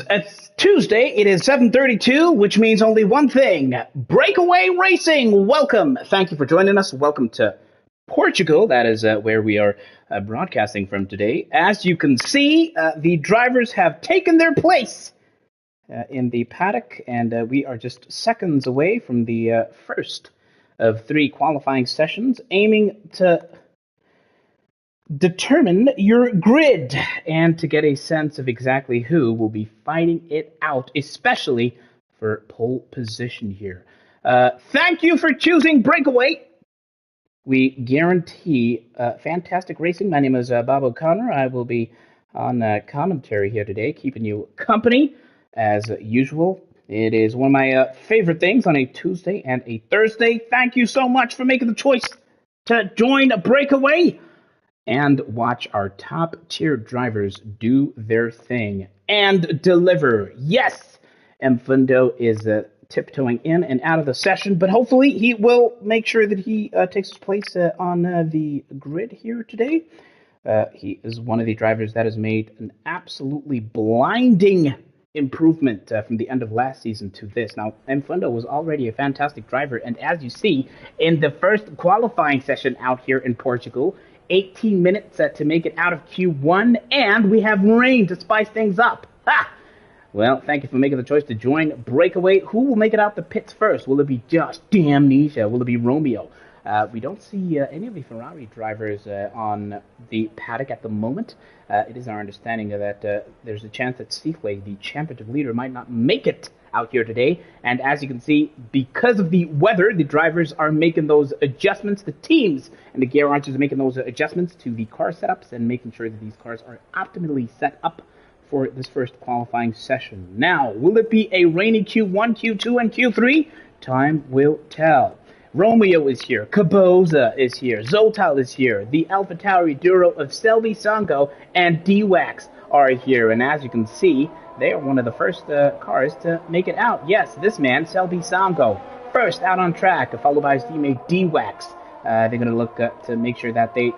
is Tuesday. It is 7:32, which means only one thing. Breakaway Racing. Welcome. Thank you for joining us. Welcome to Portugal. That is where we are broadcasting from today. As you can see, the drivers have taken their place in the paddock, and we are just seconds away from the first of three qualifying sessions, aiming to determine your grid and to get a sense of exactly who will be fighting it out, especially for pole position here. Thank you for choosing Breakaway. We guarantee fantastic racing. My name is Bob O'Connor. I will be on commentary here today, keeping you company as usual. It is one of my favorite things on a Tuesday and a Thursday. Thank you so much for making the choice to join Breakaway and watch our top-tier drivers do their thing and deliver. Yes, Mfundo is tiptoeing in and out of the session, but hopefully he will make sure that he takes his place on the grid here today. He is one of the drivers that has made an absolutely blinding improvement from the end of last season to this. Now, Mfundo was already a fantastic driver, and as you see, in the first qualifying session out here in Portugal, 18 minutes to make it out of Q1, and we have rain to spice things up. Ha! Well, thank you for making the choice to join Breakaway. Who will make it out the pits first? Will it be Josh Damnesia? Will it be Romeo? We don't see any of the Ferrari drivers on the paddock at the moment. It is our understanding that there's a chance that Seafway, the championship leader, might not make it out here today. And as you can see, because of the weather, the drivers are making those adjustments. The teams and the garages are making those adjustments to the car setups and making sure that these cars are optimally set up for this first qualifying session. Now, will it be a rainy Q1, Q2, and Q3? Time will tell. Romeo is here, Caboza is here, Zotal is here, the AlphaTauri duo of Selby Songo and D-Wax are here, and as you can see, they are one of the first cars to make it out. Yes, this man, Selby Songo, first out on track, followed by his teammate D-Wax. They're going to look to make sure that they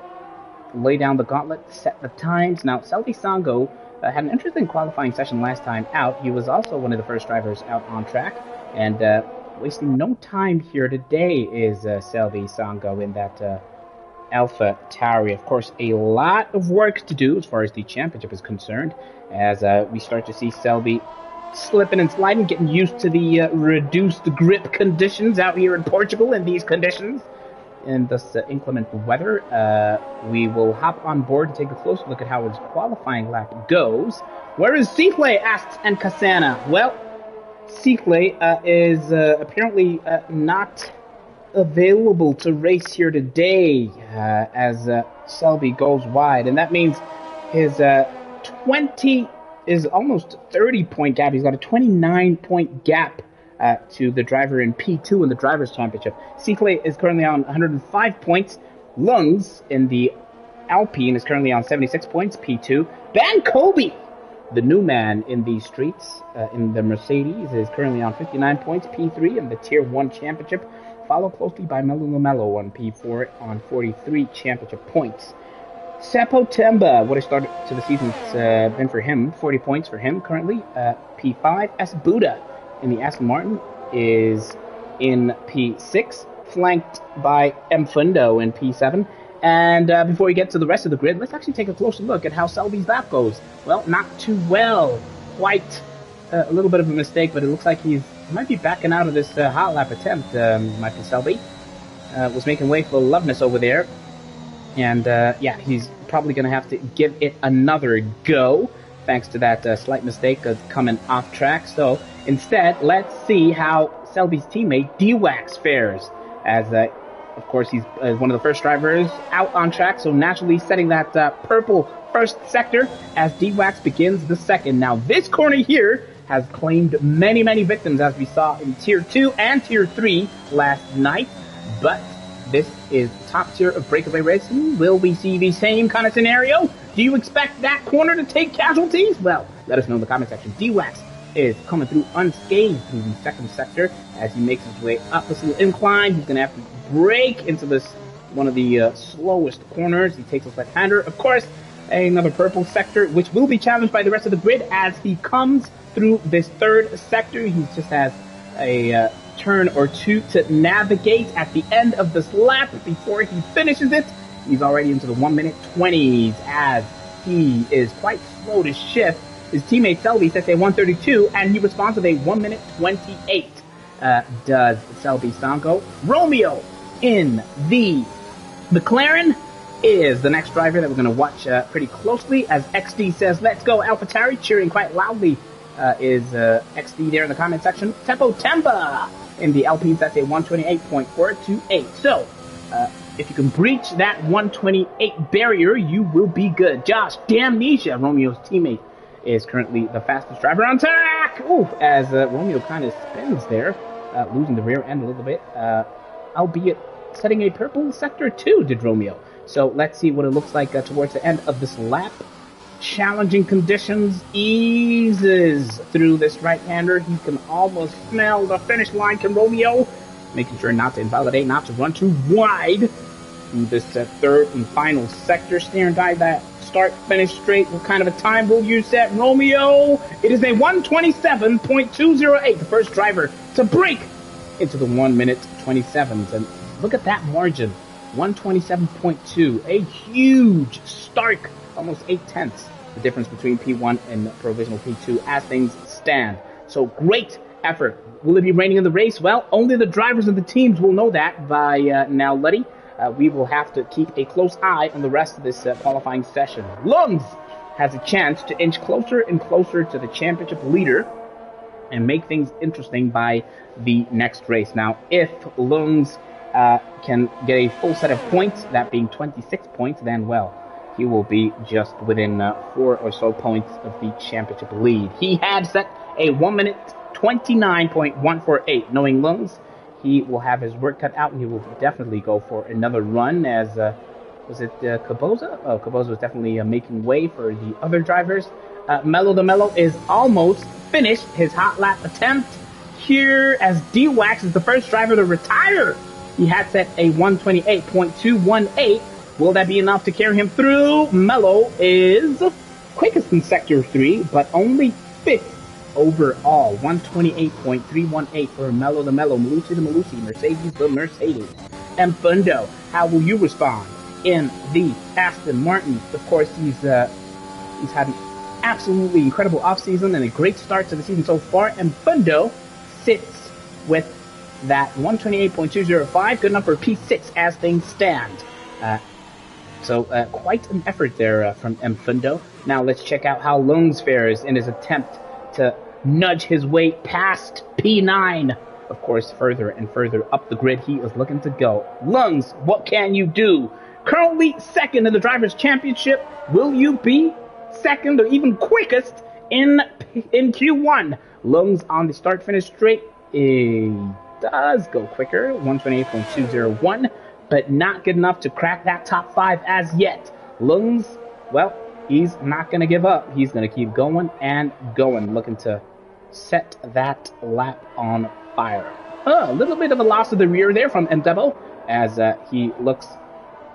lay down the gauntlet, set the times. Now, Selby Songo had an interesting qualifying session last time out. He was also one of the first drivers out on track, and wasting no time here today is Selby Songo in that AlphaTauri. Of course, a lot of work to do as far as the championship is concerned, as we start to see Selby slipping and sliding, getting used to the reduced grip conditions out here in Portugal in these conditions. In this inclement weather, we will hop on board and take a closer look at how his qualifying lap goes. Where is Seaflay? Asks Nkasana. Well, Seaflay is apparently not available to race here today as Selby goes wide, and that means his 20 is almost 30-point gap. He's got a 29-point gap to the driver in P2 in the Drivers' Championship. Seaflay is currently on 105 points. Lungs in the Alpine is currently on 76 points, P2. Van Kobe, the new man in the streets in the Mercedes, is currently on 59 points, P3 in the Tier 1 Championship, followed closely by Melo Lamelo on P4 on 43 championship points. Seppo Temba, what a start to the season's been for him, 40 points for him currently, P5. S. Buda in the Aston Martin is in P6, flanked by Mfundo in P7. And before we get to the rest of the grid, let's actually take a closer look at how Selby's lap goes. Well, not too well. Quite a little bit of a mistake, but it looks like he might be backing out of this hot lap attempt, Michael Selby. Was making way for Loveness over there. And, yeah, he's probably going to have to give it another go, thanks to that slight mistake of coming off track. So, instead, let's see how Selby's teammate D-Wax fares, as of course, he's one of the first drivers out on track, so naturally setting that purple first sector as D-Wax begins the second. Now, this corner here has claimed many, many victims, as we saw in Tier 2 and Tier 3 last night, but this is top tier of Breakaway Racing. Will we see the same kind of scenario? Do you expect that corner to take casualties? Well, let us know in the comment section. D-Wax is coming through unscathed through the second sector as he makes his way up this little incline. He's going to have to brake into this one of the slowest corners. He takes a left-hander. Of course, another purple sector, which will be challenged by the rest of the grid as he comes through this third sector. He just has a turn or two to navigate at the end of this lap before he finishes it. He's already into the 1 minute 20s as he is quite slow to shift. His teammate Selby sets a 132 and he responds with a 1 minute 28. Does Selby Sanko. Romeo in the McLaren is the next driver that we're going to watch pretty closely as XD says, let's go AlphaTauri, cheering quite loudly is XD there in the comment section. Tempo Temba in the Alpines, that's a 128.428. So, if you can breach that 128 barrier, you will be good. Josh Damnesia, Romeo's teammate, is currently the fastest driver on track. Ooh, as Romeo kind of spins there, losing the rear end a little bit, albeit setting a purple sector too, did Romeo. So let's see what it looks like towards the end of this lap. Challenging conditions, eases through this right-hander. He can almost smell the finish line. Can Romeo, making sure not to invalidate, not to run too wide through this third and final sector. Steer and dive that start, finish straight. What kind of a time will you set, Romeo? It is a 127.208, the first driver to break into the 1 minute 27s. And look at that margin, 127.2, a huge, stark, almost 8/10 the difference between P1 and provisional P2 as things stand. So great effort. Will it be raining in the race? Well, only the drivers and the teams will know that by now, Letty. We will have to keep a close eye on the rest of this qualifying session. Lungs has a chance to inch closer and closer to the championship leader and make things interesting by the next race. Now, if Lungs can get a full set of points, that being 26 points, then, well, he will be just within 4 or so points of the championship lead. He had set a 1 minute 29.148. Knowing Lungs, he will have his work cut out and he will definitely go for another run as, was it Caboza? Oh, Caboza was definitely making way for the other drivers. Mello the Mello is almost finished his hot lap attempt here as D-Wax is the first driver to retire. He had set a 128.218. Will that be enough to carry him through? Mello is quickest in Sector 3, but only 5th overall. 128.318 for Mello the Mello, Malusi the Malusi, Mercedes the Mercedes. And Fundo, how will you respond in the Aston Martin? Of course, he's had an absolutely incredible offseason and a great start to the season so far. And Fundo sits with that 128.205, good enough for P6 as things stand. So quite an effort there from Mfundo. Now let's check out how Lungs fares in his attempt to nudge his way past P9. Of course, further and further up the grid he is looking to go. Lungs, what can you do? Currently second in the Drivers' Championship. Will you be second or even quickest in Q1? Lungs on the start-finish straight. He does go quicker, 128.201. But not good enough to crack that top 5 as yet. Lungs, well, he's not going to give up. He's going to keep going and going, looking to set that lap on fire. A little bit of a loss of the rear there from Ndebo as he looks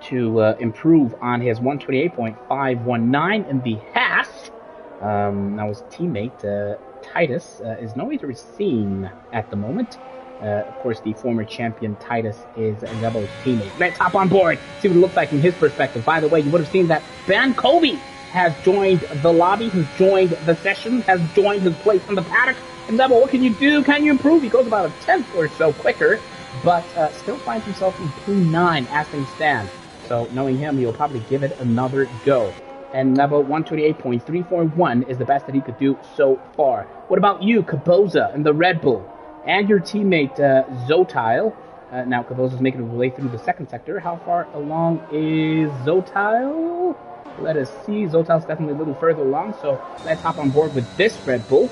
to improve on his 128.519 in the Haas. Now his teammate, Titus, is nowhere to be seen at the moment. Of course, the former champion Titus is Ndebo's teammate. Let's hop on board, see what it looks like from his perspective. By the way, you would have seen that Ben Kobe has joined the lobby, has joined the session, has joined his place in the paddock. Ndebo, what can you do? Can you improve? He goes about a tenth or so quicker, but still finds himself in P9 as things stand. So knowing him, he'll probably give it another go. And Ndebo 128.341 is the best that he could do so far. What about you, Caboza, and the Red Bull? And your teammate, Zotile. Now, Caboza's making his way through the second sector. How far along is Zotile? Let us see. Zotile's definitely a little further along, so let's hop on board with this Red Bull,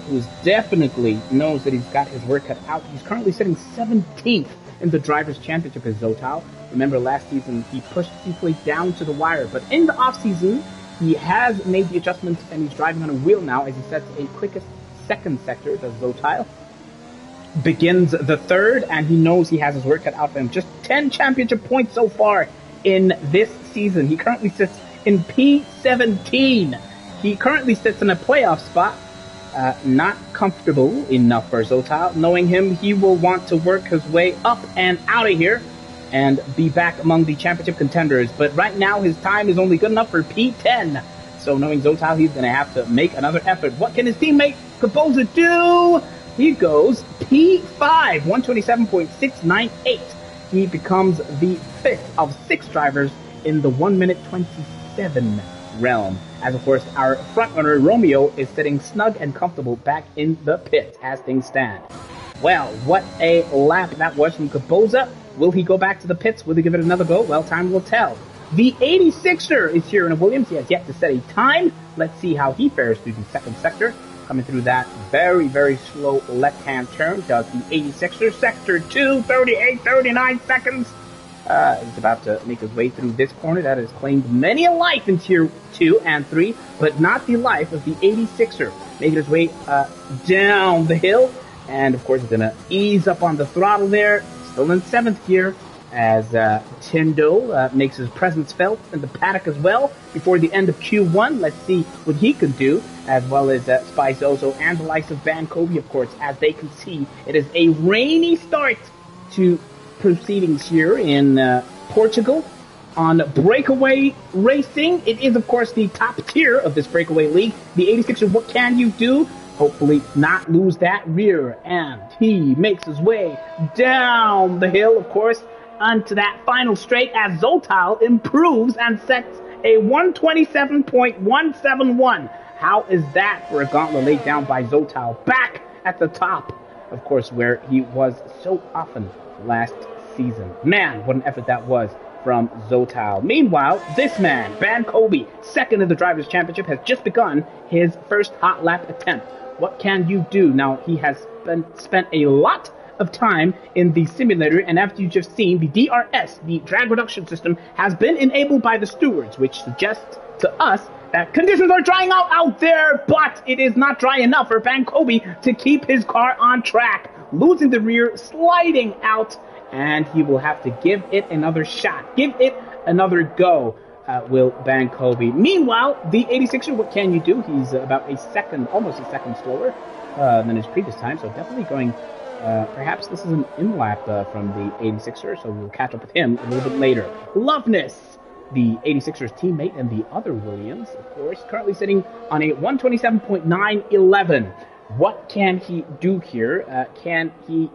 who's definitely knows that he's got his work cut out. He's currently sitting 17th in the Drivers' Championship as Zotile. Remember, last season, he pushed Seafleet down to the wire, but in the offseason, he has made the adjustments, and he's driving on a wheel now as he sets a quickest second sector, the Zotile. Begins the third, and he knows he has his work cut out for him. Just 10 championship points so far in this season. He currently sits in P17. He currently sits in a playoff spot. Not comfortable enough for Zotal. Knowing him, he will want to work his way up and out of here and be back among the championship contenders. But right now, his time is only good enough for P10. So knowing Zotal, he's going to have to make another effort. What can his teammate Kaboza do? He goes P5, 127.698. He becomes the fifth of 6 drivers in the 1 minute 27 realm. As of course, our frontrunner Romeo is sitting snug and comfortable back in the pit as things stand. Well, what a lap that was from Kaboza. Will he go back to the pits? Will he give it another go? Well, time will tell. The 86er is here in a Williams. He has yet to set a time. Let's see how he fares through the second sector. Coming through that very, very slow left-hand turn does the 86er. Sector 2, 38.39 seconds. He's about to make his way through this corner that has claimed many a life in Tier 2 and 3, but not the life of the 86er. Making his way down the hill, and of course he's going to ease up on the throttle there. Still in 7th gear, as Tindo makes his presence felt in the paddock as well before the end of Q1. Let's see what he can do, as well as Spice Ozo and the likes of Van Kobe, of course. As they can see, it is a rainy start to proceedings here in Portugal on Brakeaway Racing. It is, of course, the top tier of this Breakaway League. The 86er, what can you do? Hopefully not lose that rear. And he makes his way down the hill, of course, onto that final straight as Zotal improves and sets a 127.171. How is that for a gauntlet laid down by Zotal? Back at the top, of course, where he was so often last season. Man, what an effort that was from Zotal. Meanwhile, this man, Van Kobe, second in the Drivers' Championship, has just begun his first hot lap attempt. What can you do? Now, he has spent a lot of time in the simulator, and after you've just seen, the DRS, the drag reduction system, has been enabled by the stewards, which suggests to us that conditions are drying out there, but it is not dry enough for Van Kobe to keep his car on track. Losing the rear, sliding out, and he will have to give it another shot. Give it another go, will Van Kobe. Meanwhile, the 86er, what can you do? He's about a second, almost a second slower than his previous time, so definitely going, perhaps this is an in-lap from the 86er, so we'll catch up with him a little bit later. Loveness, the 86er's teammate and the other Williams, of course, currently sitting on a 127.911. What can he do here? Can he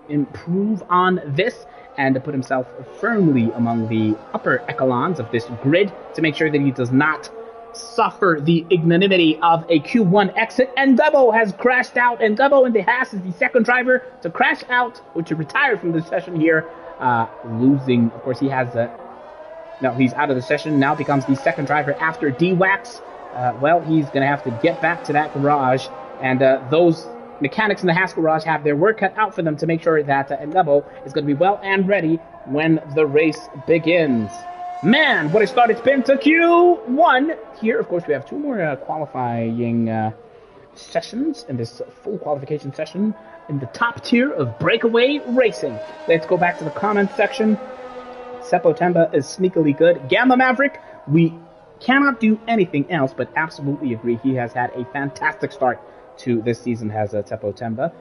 improve on this and put himself firmly among the upper echelons of this grid to make sure that he does not suffer the ignominy of a Q1 exit? And Debo has crashed out, and Debo in the Haas is the second driver to crash out or to retire from the session here, losing. Of course, he has now he's out of the session, now becomes the second driver after D-Wax. Well, he's going to have to get back to that garage, and those mechanics in the Haas garage have their work cut out for them to make sure that Ndebo is going to be well and ready when the race begins. Man, what a start it's been to Q1. Here, of course, we have 2 more qualifying sessions in this full qualification session in the top tier of Breakaway Racing. Let's go back to the comments section. Seppo Temba is sneakily good. Gamma Maverick, we cannot do anything else but absolutely agree. He has had a fantastic start to this season, has Seppo Temba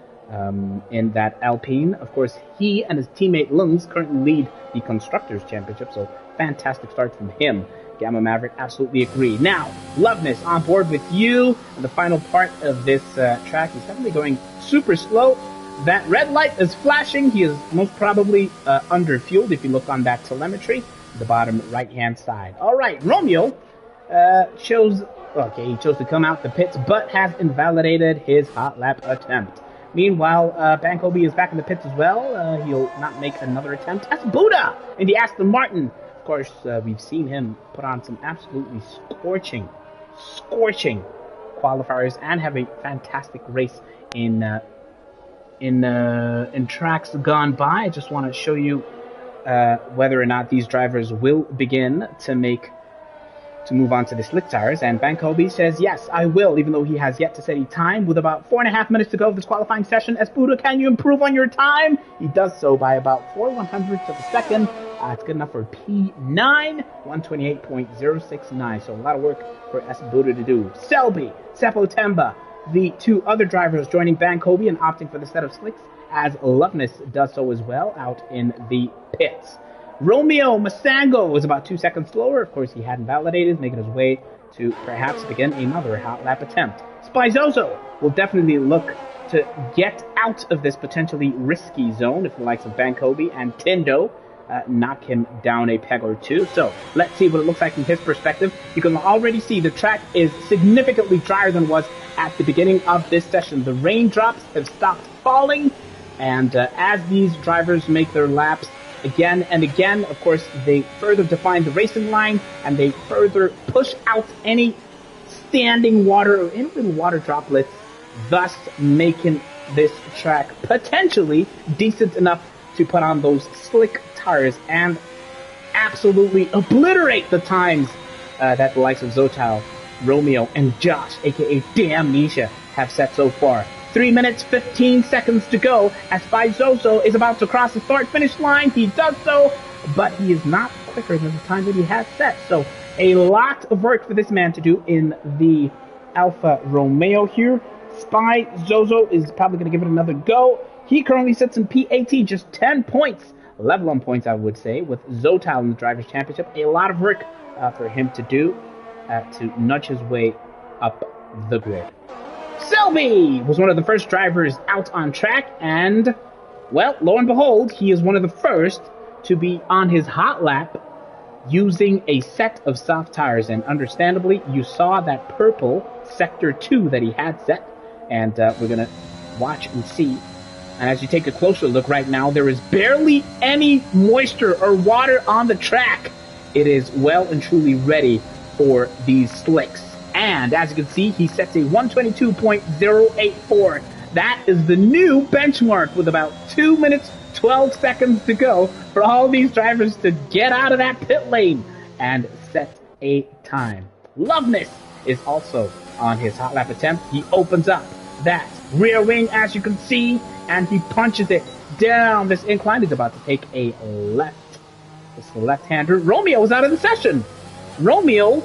in that Alpine. Of course, he and his teammate Lungs currently lead the Constructors' Championship, so fantastic start from him. Gamma Maverick, absolutely agree. Now, Loveness on board with you in the final part of this track. He's definitely going super slow. That red light is flashing. He is most probably under-fueled if you look on that telemetry, the bottom right-hand side. All right, Romeo chose to come out the pits, but has invalidated his hot lap attempt. Meanwhile, Bankobi is back in the pits as well. He'll not make another attempt. That's Buddha in the Aston Martin. Of course, we've seen him put on some absolutely scorching qualifiers and have a fantastic race in tracks gone by. I just want to show you whether or not these drivers will begin to make to move on to the slick tires, and Bankobi says, yes, I will, even though he has yet to set a time. With about 4.5 minutes to go of this qualifying session, Espudo, can you improve on your time? He does so by about 4/100ths of a second. It's good enough for P9, 128.069, so a lot of work for Espudo to do. Selby, Seppo Temba, the two other drivers joining Bankobi and opting for the set of slicks, as Loveness does so as well out in the pits. Romeo Masango was about 2 seconds slower. Of course, he hadn't validated, making his way to perhaps begin another hot lap attempt. Spyzozo will definitely look to get out of this potentially risky zone if the likes of Bankobi and Tindo knock him down a peg or two. So let's see what it looks like from his perspective. You can already see the track is significantly drier than it was at the beginning of this session. The raindrops have stopped falling, and as these drivers make their laps again and again, of course, they further define the racing line, and they further push out any standing water or any little water droplets, thus making this track potentially decent enough to put on those slick tires and absolutely obliterate the times that the likes of Zotal, Romeo, and Josh, aka Damnesia, have set so far. 3 minutes, 15 seconds to go as Spyzozo is about to cross the start-finish line. He does so, but he is not quicker than the time that he has set. So a lot of work for this man to do in the Alfa Romeo here. Spyzozo is probably going to give it another go. He currently sits in P18, just 10 points. Level on points, I would say, with Zotal in the Drivers' Championship. A lot of work for him to do to nudge his way up the grid. Selby was one of the first drivers out on track, and, well, lo and behold, he is one of the first to be on his hot lap using a set of soft tires. And understandably, you saw that purple Sector 2 that he had set, and we're going to watch and see. And as you take a closer look right now, there is barely any moisture or water on the track. It is well and truly ready for these slicks. And as you can see, he sets a 122.084. That is the new benchmark with about 2 minutes, 12 seconds to go for all these drivers to get out of that pit lane and set a time. Loveness is also on his hot lap attempt. He opens up that rear wing, as you can see, and he punches it down this incline. He's about to take a left. This left-hander. Romeo is out of the session. Romeo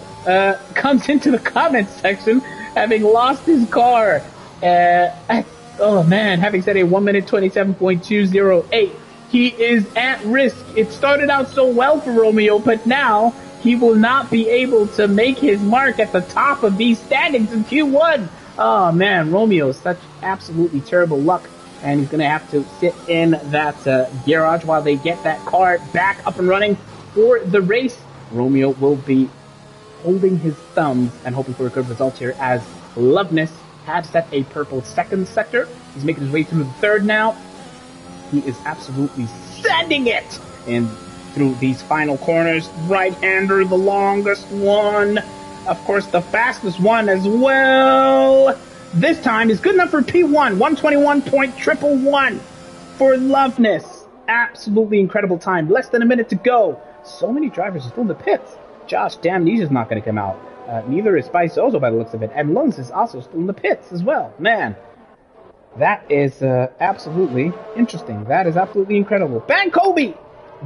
comes into the comments section having lost his car. Having set a 1 minute 27.208. He is at risk. It started out so well for Romeo, but now he will not be able to make his mark at the top of these standings in Q1. Oh man, Romeo, such absolutely terrible luck. And he's going to have to sit in that garage while they get that car back up and running for the race. Romeo will be holding his thumbs and hoping for a good result here, as Loveness had set a purple second sector. He's making his way through the third now. He is absolutely sending it in through these final corners. Right-hander, the longest one. Of course, the fastest one as well. This time is good enough for P1, 121.111 for Loveness. Absolutely incredible time. Less than a minute to go. So many drivers are still in the pits. Josh Damnesia's not going to come out. Neither is Spyzozo by the looks of it. And Lungs is also still in the pits as well. Man, that is absolutely interesting. That is absolutely incredible. Bankobi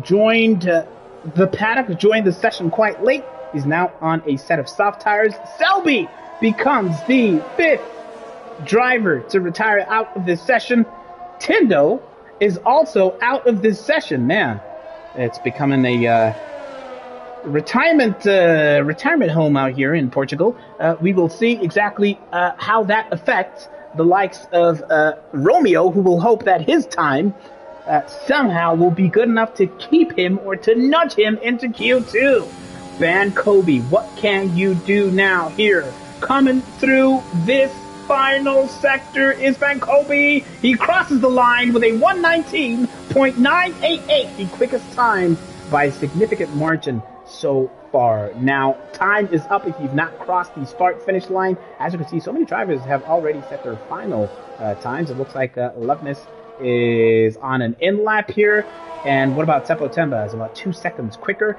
joined the paddock, joined the session quite late. He's now on a set of soft tires. Selby becomes the 5th driver to retire out of this session. Tindo is also out of this session. Man, it's becoming a retirement home out here in Portugal. We will see exactly how that affects the likes of Romeo, who will hope that his time somehow will be good enough to keep him or to nudge him into Q2. Bankobi, what can you do now here? Coming through this final sector is Bankobi. He crosses the line with a 119.988, the quickest time by a significant margin so far. Now, time is up if you've not crossed the start-finish line. As you can see, so many drivers have already set their final times. It looks like Loveness is on an in-lap here. And what about Seppo Temba? Is about 2 seconds quicker.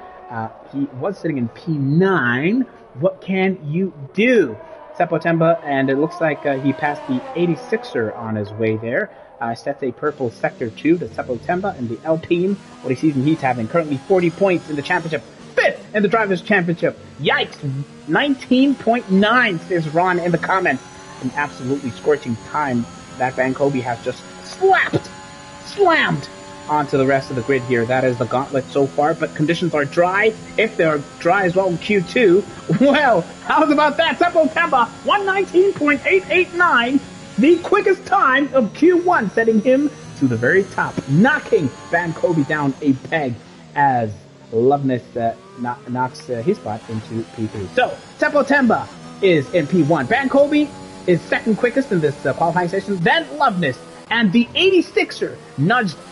He was sitting in P9. What can you do? September, and it looks like he passed the 86er on his way there. Sets a purple sector 2 to September in the Alpine. What a season he's having. Currently 40 points in the championship. 5th in the Drivers' Championship. Yikes! 19.9 says Ron in the comments. An absolutely scorching time that Van Kobe has just slammed onto the rest of the grid here. That is the gauntlet so far, but conditions are dry. If they're dry as well in Q2, well, how's about that? September, 119.889, the quickest time of Q1, setting him to the very top, knocking Van Kobe down a peg as Loveness knocks his spot into P3. So, September is in P1. Van Kobe is second quickest in this qualifying session, then Loveness. And the 86er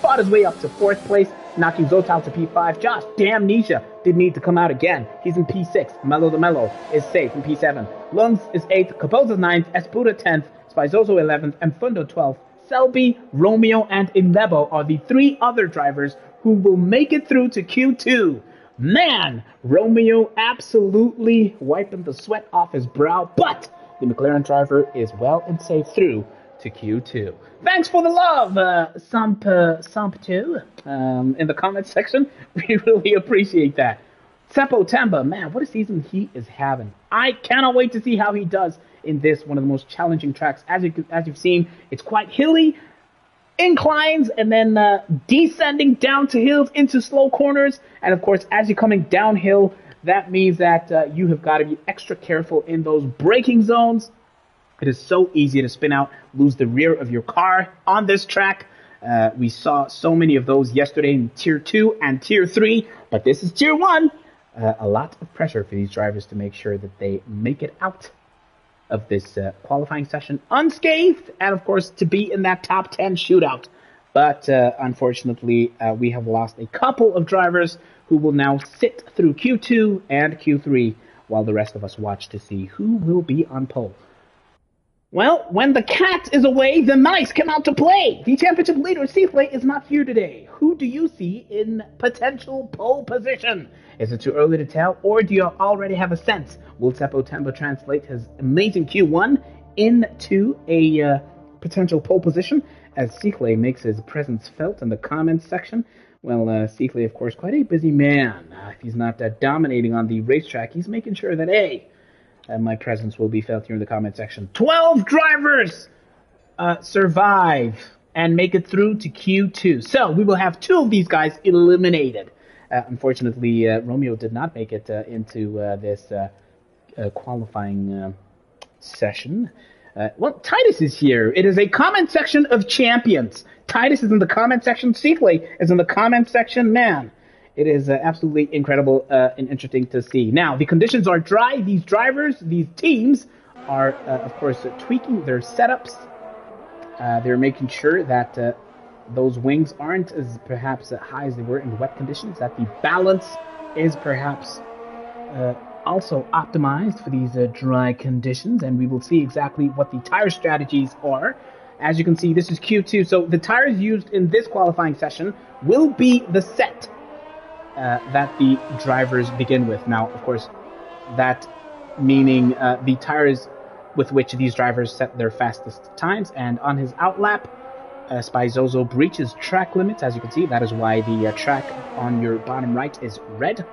fought his way up to 4th place, knocking Zotal to P5. Josh Damnesia didn't need to come out again. He's in P6. Melo the Mello is safe in P7. Lungs is 8th, Capoza 9th, Espuda 10th, Spizoso 11th, and Fundo 12th. Selby, Romeo, and Inlebo are the 3 other drivers who will make it through to Q2. Man, Romeo absolutely wiping the sweat off his brow, but the McLaren driver is well and safe through to Q2. Thanks for the love, Sump2, in the comments section. We really appreciate that. September, man, what a season he is having. I cannot wait to see how he does in this, one of the most challenging tracks. As you've seen, it's quite hilly, inclines, and then descending down to hills into slow corners. And of course, as you're coming downhill, that means that you have got to be extra careful in those braking zones. It is so easy to spin out, lose the rear of your car on this track. We saw so many of those yesterday in Tier 2 and Tier 3, but this is Tier 1. A lot of pressure for these drivers to make sure that they make it out of this qualifying session unscathed, and of course to be in that top 10 shootout. But unfortunately, we have lost a couple of drivers who will now sit through Q2 and Q3 while the rest of us watch to see who will be on pole. Well, when the cat is away, the mice come out to play. The championship leader, Seaflay, is not here today. Who do you see in potential pole position? Is it too early to tell, or do you already have a sense? Will September translate his amazing Q1 into a potential pole position as Seaflay makes his presence felt in the comments section? Well, Seaflay, of course, quite a busy man. If he's not dominating on the racetrack, he's making sure that, my presence will be felt here in the comment section. 12 drivers survive and make it through to Q2. So we will have 2 of these guys eliminated. Unfortunately, Romeo did not make it into this qualifying session. Well, Titus is here. It is a comment section of champions. Titus is in the comment section. Seaflay is in the comment section. Man, it is absolutely incredible and interesting to see. Now, the conditions are dry. These drivers, these teams are, of course, tweaking their setups. They're making sure that those wings aren't as perhaps high as they were in wet conditions, that the balance is perhaps also optimized for these dry conditions, and we will see exactly what the tire strategies are. As you can see, this is Q2, so the tires used in this qualifying session will be the set that the drivers begin with. Now, of course, that meaning the tires with which these drivers set their fastest times, and on his outlap, Spizoso breaches track limits. As you can see, that is why the track on your bottom right is red.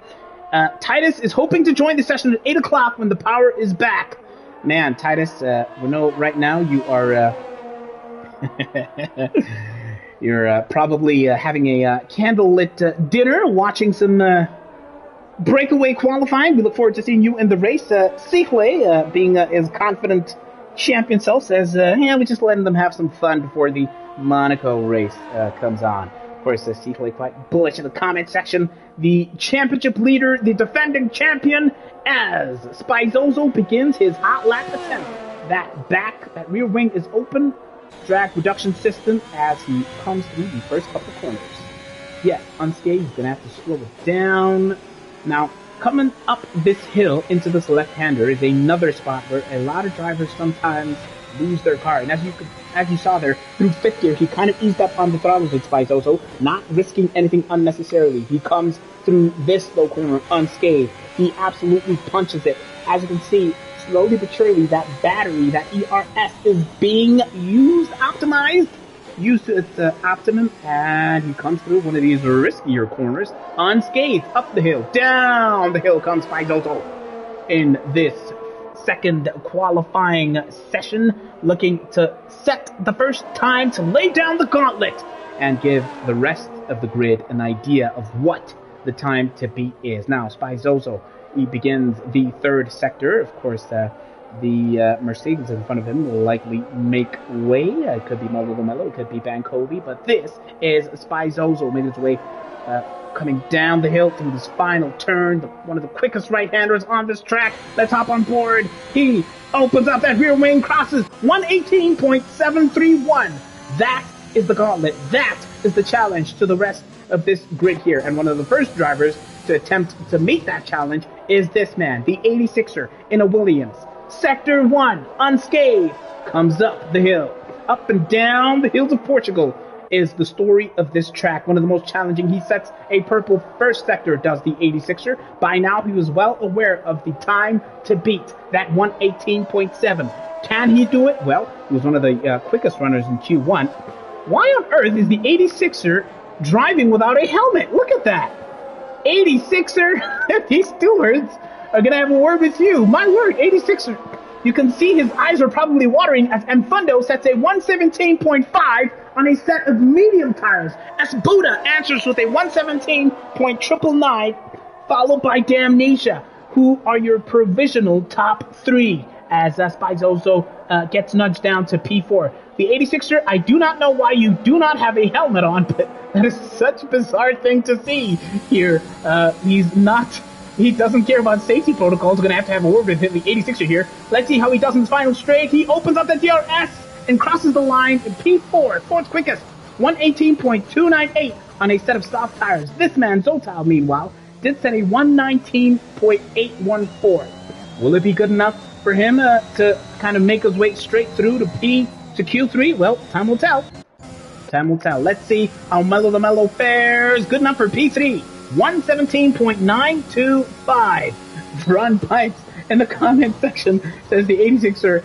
Titus is hoping to join the session at 8 o'clock when the power is back. Man, Titus, we know right now you are you're probably having a candlelit dinner, watching some breakaway qualifying. We look forward to seeing you in the race. Seaflay, being his confident champion self, says, we're just letting them have some fun before the Monaco race comes on. Of course, Seaflay quite bullish in the comment section. The championship leader, the defending champion, as Spizoso begins his hot lap attempt. That rear wing is open. Drag reduction system as he comes through the first couple of corners. Yes, unscathed, he's going to have to slow it down. Now, coming up this hill into this left-hander is another spot where a lot of drivers sometimes lose their car. And as you saw there, through fifth gear, he kind of eased up on the throttles with Spizoso, not risking anything unnecessarily. He comes through this low corner unscathed. He absolutely punches it. As you can see, slowly but surely, that battery, that ERS, is being optimized to its optimum, and he comes through one of these riskier corners unscathed. Up the hill, down the hill comes Spizoso in this second qualifying session, looking to set the first time to lay down the gauntlet and give the rest of the grid an idea of what the time to beat is. Now, Spizoso, he begins the third sector. Of course, the Mercedes in front of him will likely make way. It could be Mello, it could be Bancovi, but this is Spizoso making his way coming down the hill through this final turn, one of the quickest right-handers on this track. Let's hop on board. He opens up that rear wing, crosses 118.731. That is the gauntlet. That is the challenge to the rest of this grid here. And one of the first drivers to attempt to meet that challenge is this man, the 86er in a Williams. Sector 1, unscathed, comes up the hill. Up and down the hills of Portugal is the story of this track. One of the most challenging. He sets a purple first sector, does the 86er. By now, he was well aware of the time to beat, that 118.7. Can he do it? Well, he was one of the quickest runners in Q1. Why on earth is the 86er driving without a helmet? Look at that. 86er, these stewards are going to have a word with you. My word, 86er. You can see his eyes are probably watering as Mfundo sets a 117.5 on a set of medium tires. As Buddha answers with a 117.999, followed by Damnesia, who are your provisional top three, as Spizoso gets nudged down to P4. The 86er, I do not know why you do not have a helmet on, but that is such a bizarre thing to see here. He doesn't care about safety protocols. We're going to have a word with him, the 86er here. Let's see how he does in his final straight. He opens up the DRS and crosses the line in P4, fourth quickest, 118.298 on a set of soft tires. This man, Zotal, meanwhile, did set a 119.814. Will it be good enough for him to kind of make his way straight through to Q3? Well, time will tell. Time will tell. Let's see how Mello the Mello fares. Good enough for P3. 117.925. Run Pipes in the comment section says the 86er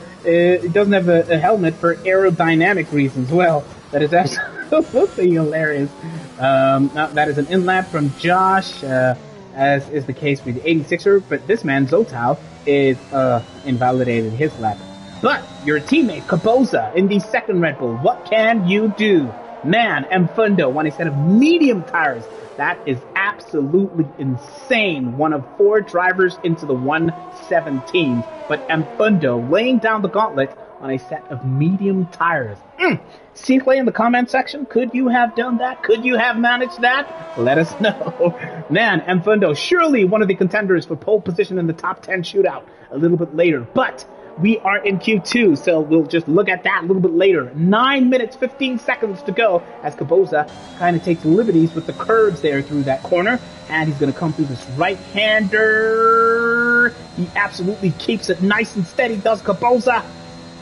doesn't have a helmet for aerodynamic reasons. Well, that is absolutely hilarious. That is an in-lap from Josh, as is the case with the 86er, but this man, Zotal, is invalidated his lap. But your teammate, Caboza, in the second Red Bull, what can you do? Man, Mfundo on a set of medium tires. That is absolutely insane. One of four drivers into the 117s, but Mfundo laying down the gauntlet on a set of medium tires. Secretly in the comment section, could you have done that? Could you have managed that? Let us know. Man, Mfundo, surely one of the contenders for pole position in the top 10 shootout a little bit later, but we are in Q2, so we'll just look at that a little bit later. 9 minutes, 15 seconds to go as Caboza kind of takes liberties with the curves there through that corner. And he's going to come through this right-hander. He absolutely keeps it nice and steady, does Caboza.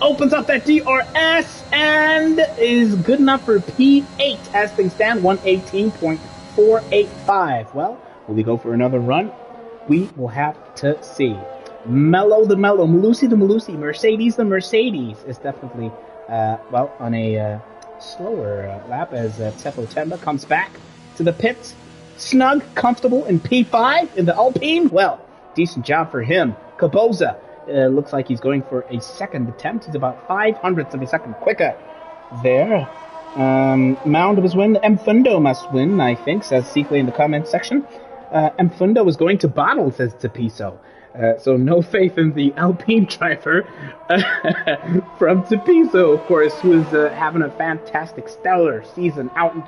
Opens up that DRS and is good enough for P8 as things stand, 118.485. Well, will we go for another run? We will have to see. Mello the Mello, Malusi the Malusi, Mercedes the Mercedes is definitely, on a slower lap as Tefo Temba comes back to the pits. Snug, comfortable in P5 in the Alpine. Well, decent job for him. Caboza looks like he's going for a second attempt. He's about 500ths of a second quicker there. Mound of his win. Mfundo must win, I think, says Secley in the comment section. Mfundo is going to bottle, says Tapiso. So no faith in the Alpine driver from Tapiso, of course, who is having a fantastic, stellar season out in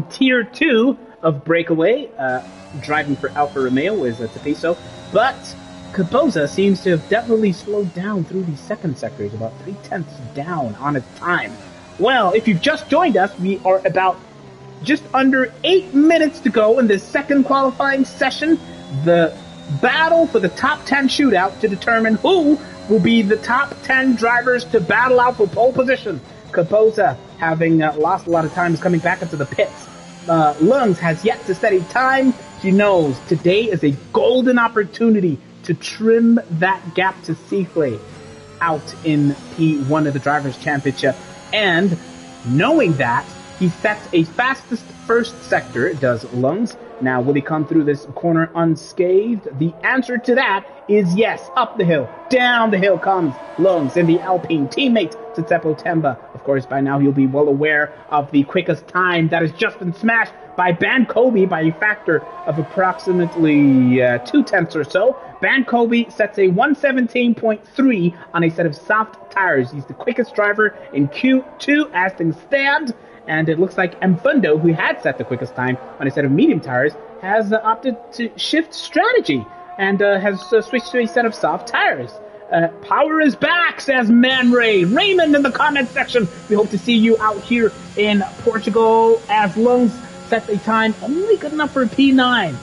Tier 2 of Breakaway. Driving for Alfa Romeo is Tapiso. But Caboza seems to have definitely slowed down through the second sector. He's about 0.3 down on his time. Well, if you've just joined us, we are about just under 8 minutes to go in this second qualifying session. The battle for the top 10 shootout to determine who will be the top 10 drivers to battle out for pole position. Capoza, having lost a lot of time, is coming back into the pits. Lungs has yet to set a time. He knows today is a golden opportunity to trim that gap to Seafley out in P1 of the Drivers' Championship. And knowing that, he sets a fastest first sector, does Lungs. Now, will he come through this corner unscathed? The answer to that is yes. Up the hill, down the hill comes Lungs in the Alpine teammate to Tsepo Temba. Of course, by now you'll be well aware of the quickest time that has just been smashed by Bankobi by a factor of approximately 0.2 or so. Bankobi sets a 1:17.3 on a set of soft tires. He's the quickest driver in Q2 as things stand. And it looks like Mfundo, who had set the quickest time on a set of medium tires, has opted to shift strategy and has switched to a set of soft tires. Power is back, says Man Ray. Raymond in the comment section. We hope to see you out here in Portugal as Lungs sets a time only good enough for a P9.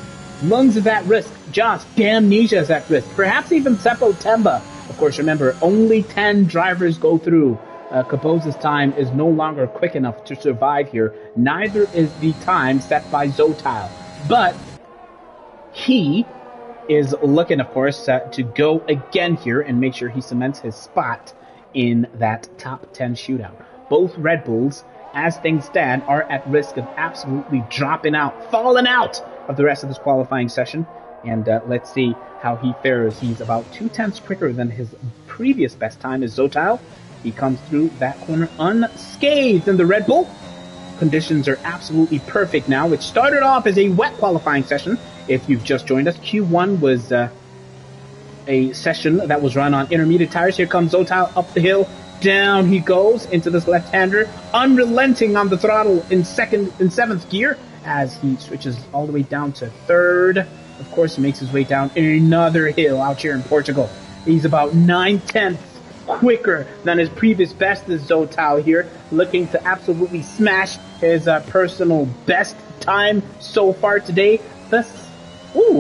Lungs is at risk. Josh, Damnesia is at risk. Perhaps even Tsepo Temba. Of course, remember, only 10 drivers go through. Capoza's time is no longer quick enough to survive here. Neither is the time set by Zotail. But he is looking, of course, to go again here and make sure he cements his spot in that top 10 shootout. Both Red Bulls, as things stand, are at risk of absolutely dropping out, falling out of the rest of this qualifying session. And let's see how he fares. He's about 0.2 quicker than his previous best time as Zotail. He comes through that corner unscathed in the Red Bull. Conditions are absolutely perfect now. It started off as a wet qualifying session. If you've just joined us, Q1 was a session that was run on intermediate tires. Here comes Zotail up the hill. Down he goes into this left-hander, unrelenting on the throttle in seventh gear as he switches all the way down to third. Of course, he makes his way down another hill out here in Portugal. He's about 9/10 quicker than his previous best as Zotail here, looking to absolutely smash his personal best time so far today.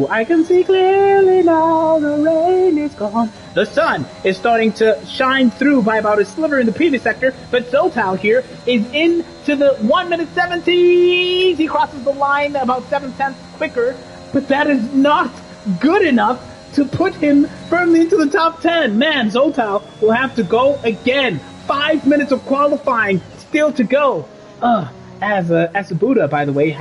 I can see clearly now, the rain is gone. The sun is starting to shine through by about a sliver in the previous sector, but Zotail here is into the 1:17. He crosses the line about 7/10 quicker, but that is not good enough to put him firmly into the top 10. Man, Zotail will have to go again. 5 minutes of qualifying still to go. As Buddha, by the way,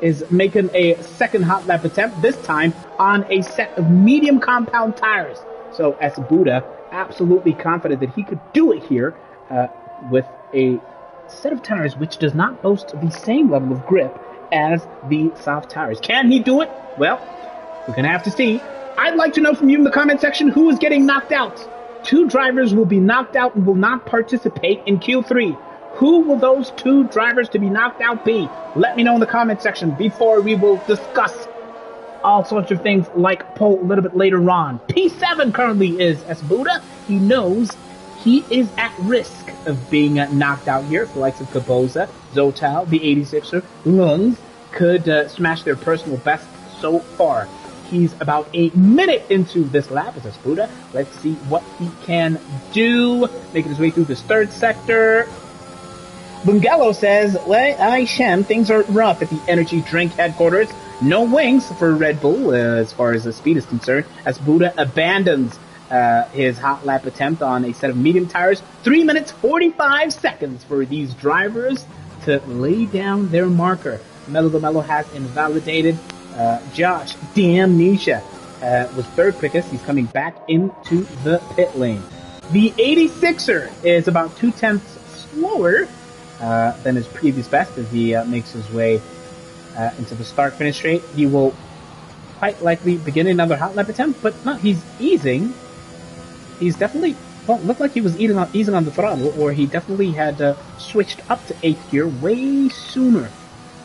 is making a second hot lap attempt, this time on a set of medium compound tires. So as Buddha, absolutely confident that he could do it here with a set of tires which does not boast the same level of grip as the soft tires. Can he do it? Well, we're going to have to see. I'd like to know from you in the comment section who is getting knocked out. 2 drivers will be knocked out and will not participate in Q3. Who will those 2 drivers to be knocked out be? Let me know in the comment section before we will discuss all sorts of things like pole a little bit later on. P7 currently is Buddha. He knows he is at risk of being knocked out here. The likes of Capoza, Zotail, the 86er, Lungs could smash their personal best so far. He's about 8 minutes into this lap as Buddha. Let's see what he can do. Making his way through this third sector. Bungello says, Shem, things are rough at the energy drink headquarters. No wings for Red Bull as far as the speed is concerned, as Buddha abandons his hot lap attempt on a set of medium tires. 3 minutes, 45 seconds for these drivers to lay down their marker. Melo has invalidated. Josh Damnesia was third quickest. He's coming back into the pit lane. The 86er is about 0.2 slower than his previous best as he makes his way into the start-finish straight. He will quite likely begin another hot lap attempt, but no, he's easing. He's definitely, looked like he was easing on the throttle, or he definitely had switched up to 8th gear way sooner.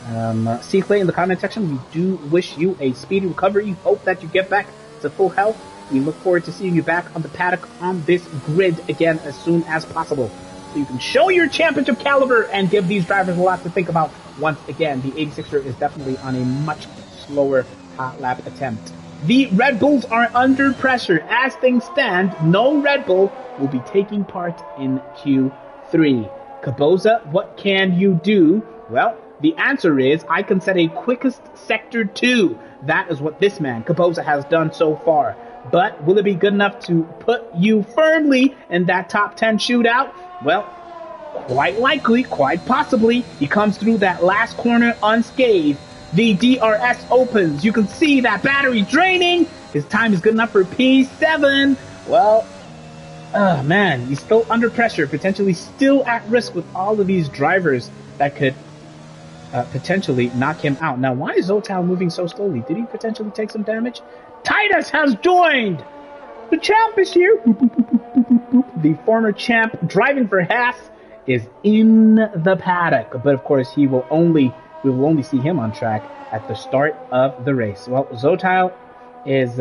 Seaflay in the comment section, we do wish you a speedy recovery. Hope that you get back to full health. We look forward to seeing you back on the paddock on this grid again as soon as possible. So you can show your championship caliber and give these drivers a lot to think about once again. The 86er is definitely on a much slower hot lap attempt. The Red Bulls are under pressure. As things stand, no Red Bull will be taking part in Q3. Caboza, what can you do? Well, the answer is I can set a quickest sector 2. That is what this man, Caboza, has done so far. But will it be good enough to put you firmly in that top 10 shootout? Well, quite likely, quite possibly. He comes through that last corner unscathed. The DRS opens. You can see that battery draining. His time is good enough for P7. Well, oh man, he's still under pressure, potentially still at risk with all of these drivers that could potentially knock him out. Now, why is Zotal moving so slowly? Did he potentially take some damage? Titus has joined! The champ is here! Boop, boop, boop, boop, boop, boop. The former champ driving for Haas is in the paddock. But of course, we will only see him on track at the start of the race. Well, Zotal is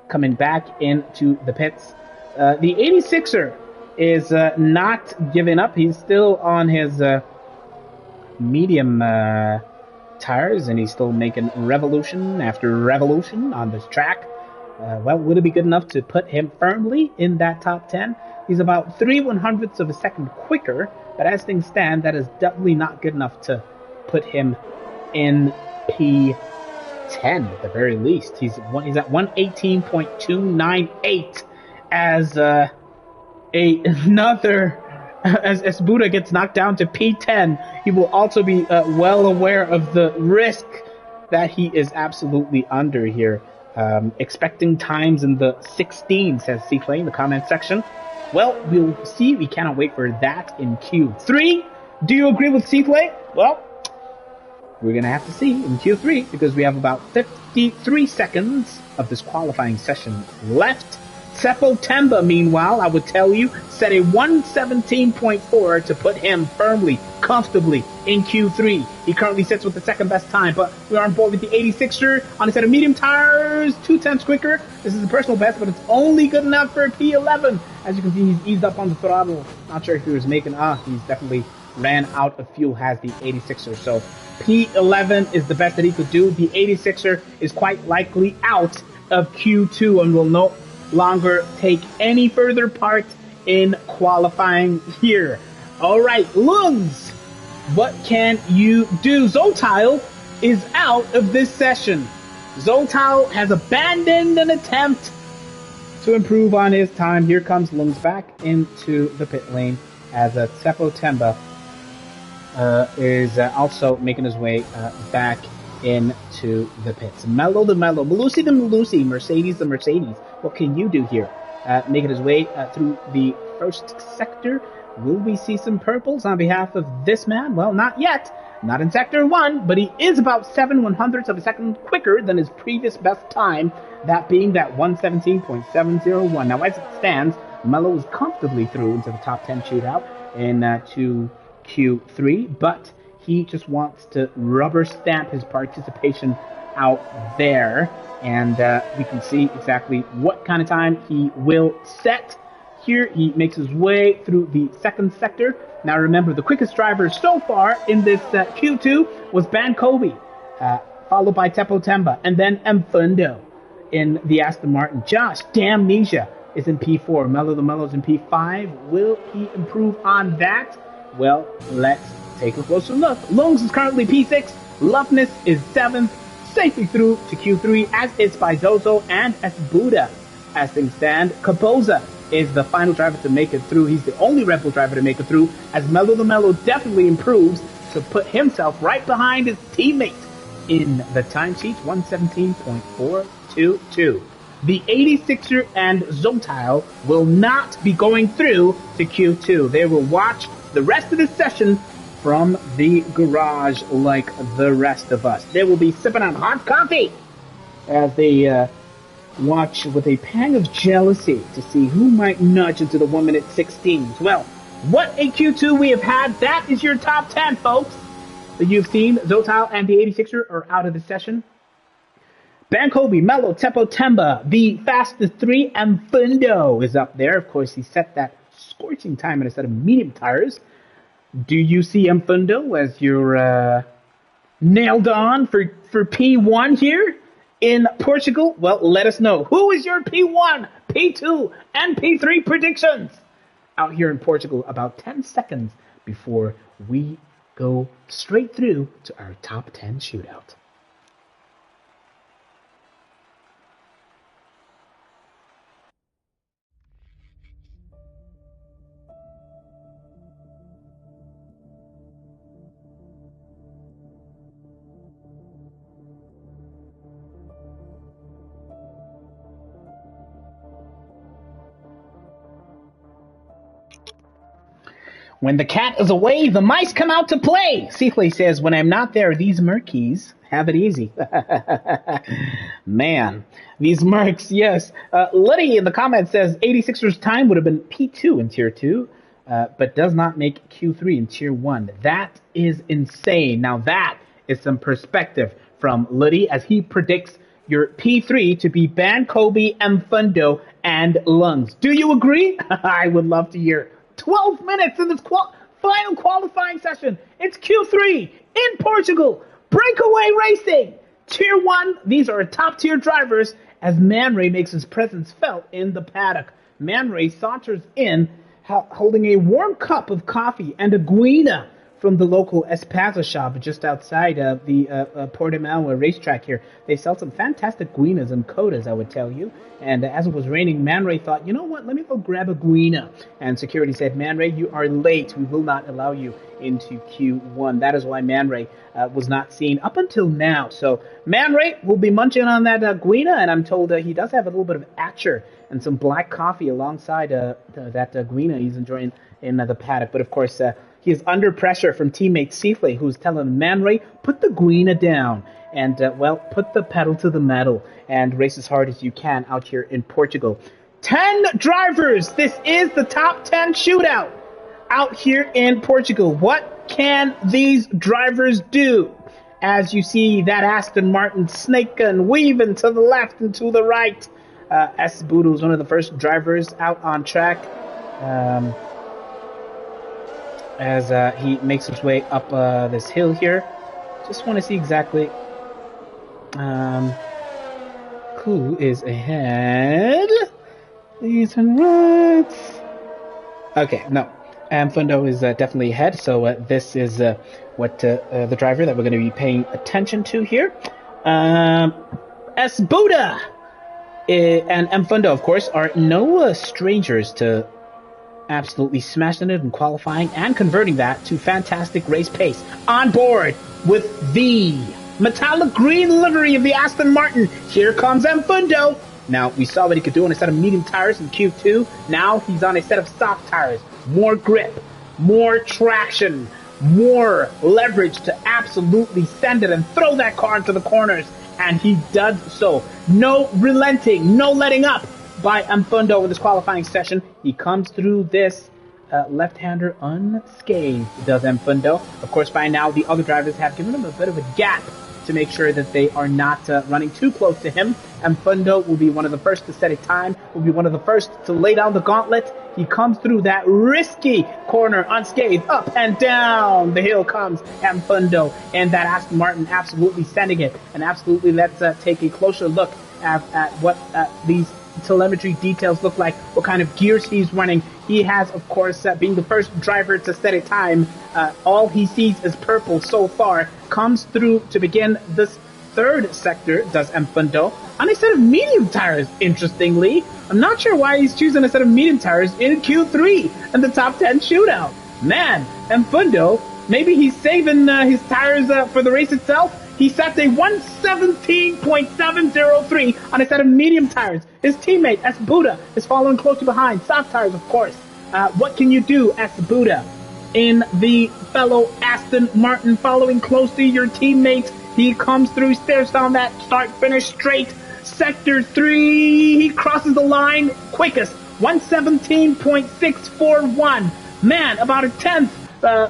coming back into the pits. The 86er is not giving up. He's still on his medium tires, and he's still making revolution after revolution on this track. Well, would it be good enough to put him firmly in that top 10? He's about 3/100ths of a second quicker, but as things stand, that is definitely not good enough to put him in P10 at the very least. He's at 118.298 as as Buddha gets knocked down to P10. He will also be well aware of the risk that he is absolutely under here. Expecting times in the 16, says Seaflay in the comment section. Well, we'll see. We cannot wait for that in Q3. Do you agree with Seaflay? Well, we're going to have to see in Q3 because we have about 53 seconds of this qualifying session left. Seppo Temba, meanwhile, I would tell you, set a 117.4 to put him firmly, comfortably in Q3. He currently sits with the second best time, but we are on board with the 86er on a set of medium tires, 2/10 quicker. This is a personal best, but it's only good enough for P11. As you can see, he's eased up on the throttle. Not sure if he was making, he's definitely ran out of fuel, has the 86er. So P11 is the best that he could do. The 86er is quite likely out of Q2 and will no longer take any further part in qualifying here. All right, Lungs, what can you do? Zotal is out of this session. Zotal has abandoned an attempt to improve on his time. Here comes Lungs back into the pit lane as Seppo Temba is also making his way back into the pits. Mello the Mello, Malusi the Malusi, Mercedes the Mercedes. What can you do here? Making his way through the first sector. Will we see some purples on behalf of this man? Well, not yet. Not in sector 1, but he is about 7/100ths of a second quicker than his previous best time, that being that 117.701. Now, as it stands, Mello is comfortably through into the top 10 shootout to Q3, but he just wants to rubber stamp his participation out there, and we can see exactly what kind of time he will set. Here he makes his way through the second sector. Now remember, the quickest driver so far in this Q2 was Bankobi, followed by Seppo Temba, and then Mfundo in the Aston Martin. Josh Damnesia is in P4. Mello the Mello's in P5. Will he improve on that? Well, let's take a closer look. Lungs is currently P6. Loveness is 7th. Safely through to Q3, as is Zozo and as Buddha. As things stand, Caboza is the final driver to make it through. He's the only Red Bull driver to make it through, as Mello the Mello definitely improves to put himself right behind his teammate in the timesheet, 117.422. The 86er and Zotal will not be going through to Q2. They will watch the rest of the session from the garage like the rest of us. They will be sipping on hot coffee as they watch with a pang of jealousy to see who might nudge into the 1 minute 16s. Well, what a Q2 we have had. That is your top 10, folks. That you've seen. Zotal and the 86er are out of the session. Bankobi, Mello, Seppo Temba, the fastest 3, and Mfundo is up there. Of course, he set that scorching time in a set of medium tires. Do you see Mfundo as you're nailed on for P1 here in Portugal? Well, let us know. Who is your P1, P2, and P3 predictions? Out here in Portugal, about 10 seconds before we go straight through to our top 10 shootout. When the cat is away, the mice come out to play. Seafley says, when I'm not there, these Murkies have it easy. Man, these Mercs, yes. Liddy in the comments says 86ers time would have been P2 in Tier 2, but does not make Q3 in Tier 1. That is insane. Now that is some perspective from Liddy as he predicts your P3 to be Ban, Kobe, Mfundo, and Lungs. Do you agree? I would love to hear. 12 minutes in this final qualifying session. It's Q3 in Portugal. Breakaway racing. Tier 1, these are top tier drivers as Man Ray makes his presence felt in the paddock. Man Ray saunters in holding a warm cup of coffee and a guina from the local Espaza shop just outside the Portimao racetrack here. They sell some fantastic guinas and codas, I would tell you. And as it was raining, Man Ray thought, you know what, let me go grab a guina. And security said, Man Ray, you are late. We will not allow you into Q1. That is why Man Ray was not seen up until now. So Man Ray will be munching on that guina, and I'm told he does have a little bit of atcher and some black coffee alongside that guina he's enjoying in the paddock. But of course, he is under pressure from teammate Seafley, who's telling him, Man Ray, put the guina down and, put the pedal to the metal and race as hard as you can out here in Portugal. 10 drivers. This is the top 10 shootout out here in Portugal. What can these drivers do? As you see that Aston Martin snaking and weaving to the left and to the right. S. Budo is one of the first drivers out on track. As he makes his way up this hill here. Just want to see exactly who is ahead. These and rights. Okay, no. Mfundo is definitely ahead, so this is what the driver that we're going to be paying attention to here. S. Buda and Mfundo, of course, are no strangers to absolutely smashing it in qualifying and converting that to fantastic race pace. On board with the metallic green livery of the Aston Martin. Here comes Mfundo. Now, we saw what he could do on a set of medium tires in Q2. Now he's on a set of soft tires. More grip, more traction, more leverage to absolutely send it and throw that car into the corners. And he does so. No relenting, no letting up by Mfundo in this qualifying session. He comes through this left-hander unscathed, does Mfundo. Of course, by now, the other drivers have given him a bit of a gap to make sure that they are not running too close to him. Mfundo will be one of the first to set a time, will be one of the first to lay down the gauntlet. He comes through that risky corner unscathed, up and down the hill comes Mfundo, and that Aston Martin absolutely sending it. And absolutely, let's take a closer look at what these telemetry details look like, what kind of gears he's running. He has, of course, being the first driver to set a time, all he sees is purple so far. Comes through to begin this third sector, does Mfundo, on a set of medium tires, interestingly. I'm not sure why he's choosing a set of medium tires in Q3 in the top 10 shootout. Man, Mfundo, maybe he's saving his tires for the race itself. He sets a 117.703 on a set of medium tires. His teammate, S. Buda, is following closely behind. Soft tires, of course. What can you do, S. Buda, in the fellow Aston Martin following closely your teammates? He comes through, stares down that start-finish straight. Sector 3, he crosses the line quickest. 117.641. Man, about a tenth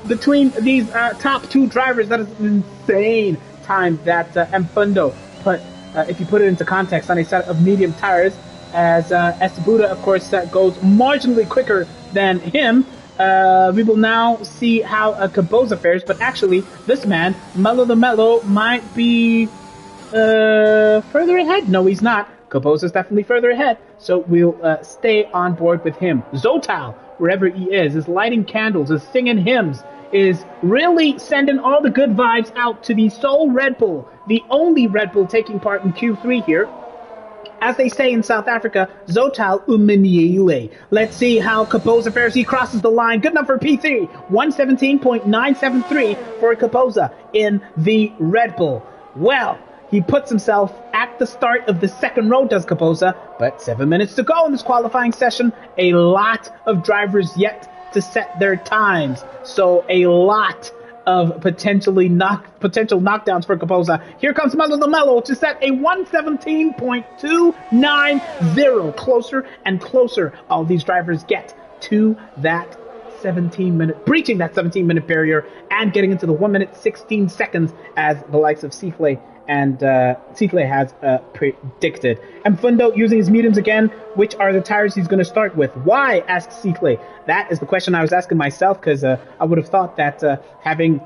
between these top two drivers. That is insane time that Mfundo put, if you put it into context, on a set of medium tires, as Estebuda, of course, goes marginally quicker than him. We will now see how Caboza fares, but actually, this man, Mello the Mellow, might be further ahead? No, he's not. Caposa's definitely further ahead, so we'll stay on board with him. Zotal, wherever he is lighting candles, is singing hymns, is really sending all the good vibes out to the sole Red Bull, the only Red Bull taking part in Q3 here. As they say in South Africa, Zotal Uminiele. Let's see how Caposa fares. He crosses the line. Good enough for P3. 117.973 for Caposa in the Red Bull. Well, he puts himself at the start of the second row, does Caposa, but 7 minutes to go in this qualifying session. A lot of drivers yet to set their times. So a lot of potential knockdowns for Caposa. Here comes Mello the Mello to set a 117.290. Closer and closer all these drivers get to that 17-minute, breaching that 17-minute barrier and getting into the 1 minute 16 seconds as the likes of Cifle and Cifle has predicted. And Fundo using his mediums again. Which are the tires he's going to start with? Why? Asks Cifle. That is the question I was asking myself, because I would have thought that having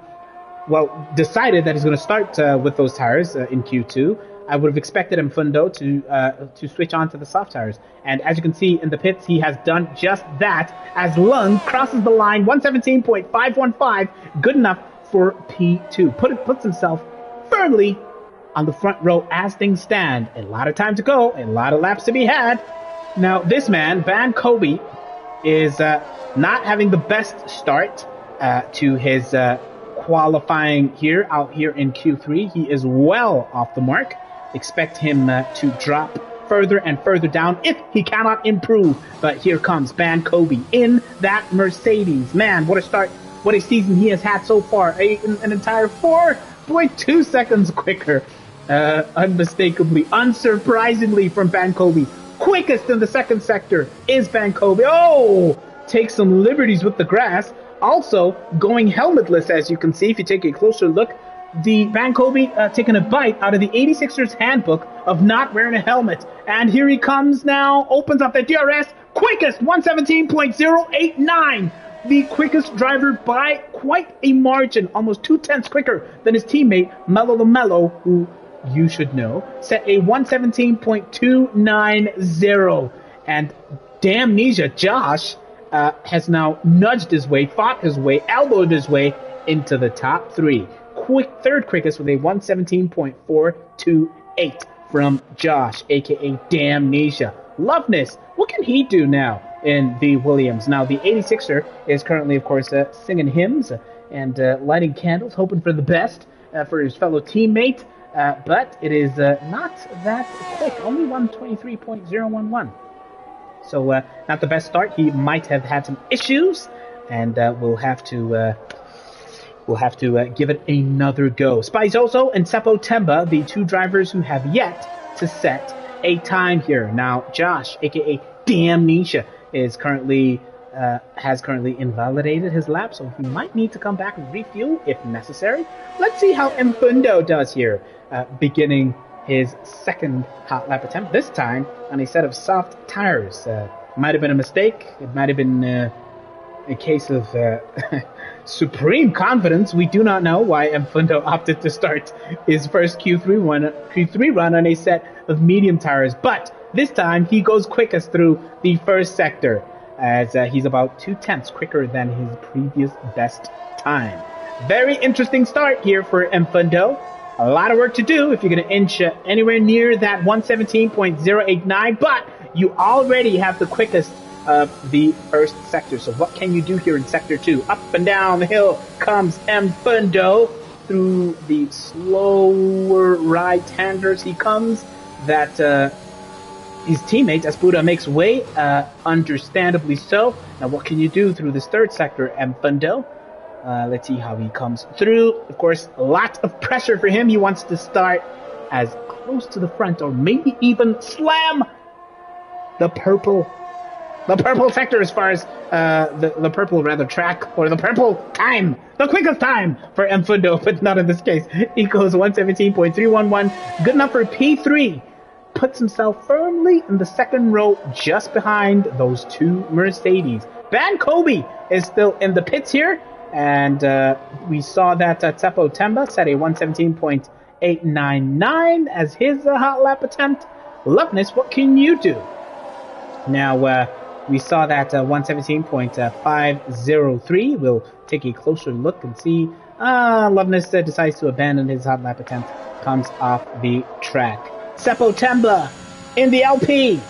decided that he's going to start with those tires in Q2, I would have expected Fundo to switch on to the soft tires. And as you can see in the pits, he has done just that as Lung crosses the line. 117.515, good enough for P2. Puts himself firmly on the front row as things stand. A lot of time to go, a lot of laps to be had. Now, this man, Van Kobe, is not having the best start to his qualifying out here in Q3. He is well off the mark. Expect him to drop further and further down if he cannot improve. But here comes Van Kobe in that Mercedes. Man, what a start, what a season he has had so far. An entire 4.2 seconds quicker. Unmistakably, unsurprisingly from Van Kobe. Quickest in the second sector is Van Kobe. Oh, takes some liberties with the grass. Also, going helmetless, as you can see, if you take a closer look. The Van Kobe taking a bite out of the 86ers handbook of not wearing a helmet. And here he comes now, opens up the DRS. Quickest, 117.089. The quickest driver by quite a margin, almost 2/10 quicker than his teammate, Mello the Mello, who you should know, set a 117.290. And Damnesia Josh has now nudged his way, fought his way, elbowed his way into the top three. Third quickest with a 117.428 from Josh, aka Damnesia. Loveness, what can he do now in the Williams? Now, the 86er is currently, of course, singing hymns and lighting candles, hoping for the best for his fellow teammate. But it is not that quick, only 123.011. So not the best start. He might have had some issues, and we'll have to give it another go. Spaizoso and Seppo Temba, the two drivers who have yet to set a time here. Now, Josh, aka Damnesia, has currently invalidated his lap, so he might need to come back and refuel if necessary. Let's see how Mfundo does here, beginning his second hot lap attempt, this time on a set of soft tires. Might have been a mistake. It might have been a case of supreme confidence. We do not know why Mfundo opted to start his first Q3 run on a set of medium tires, but this time he goes quickest through the first sector, as he's about 2/10 quicker than his previous best time. Very interesting start here for Mfundo. A lot of work to do if you're going to inch anywhere near that 117.089, but you already have the quickest of the first sector. So what can you do here in sector 2? Up and down the hill comes Mfundo through the slower right-handers. He comes that his teammate Aspuda makes way, understandably so. Now what can you do through this third sector, Mfundo? Let's see how he comes through. Of course, a lot of pressure for him. He wants to start as close to the front, or maybe even slam the purple sector, as far as the purple track, or the purple time, the quickest time for Mfundo, but not in this case. He goes 117.311, good enough for P3. Puts himself firmly in the second row, just behind those two Mercedes. Van Kobe is still in the pits here. And we saw that Seppo Temba set a 117.8 899 as his hot lap attempt. Loveness, what can you do? Now, we saw that 117.503. We'll take a closer look and see. Loveness decides to abandon his hot lap attempt. Comes off the track. Seppo Temba in the LP.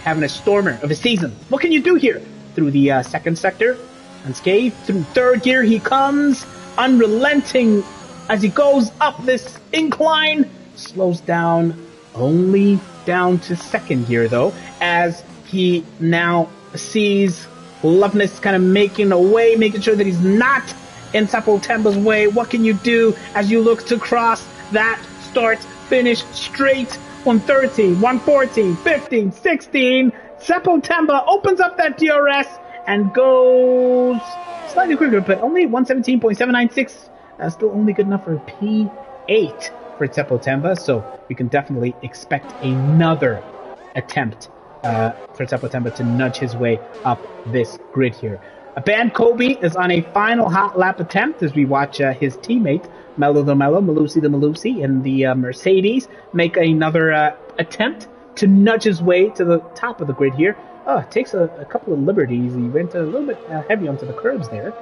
Having a stormer of a season. What can you do here? Through the second sector. Unscathed. Through third gear he comes. Unrelenting as he goes up this incline. Slows down. Only down to second gear though. As he now sees Loveness kind of making a way. Making sure that he's not in Seppo Temba's way. What can you do as you look to cross that start-finish straight? 113, 114, 15, 16. Seppo Temba opens up that DRS and goes slightly quicker, but only 117.796. Still only good enough for P8 for Seppo Temba, so we can definitely expect another attempt for Seppo Temba to nudge his way up this grid here. Ban Kobe is on a final hot lap attempt as we watch his teammate Mello the Mello, Malusi the Malusi in the Mercedes make another attempt to nudge his way to the top of the grid here. Takes a couple of liberties. He went a little bit heavy onto the curbs there,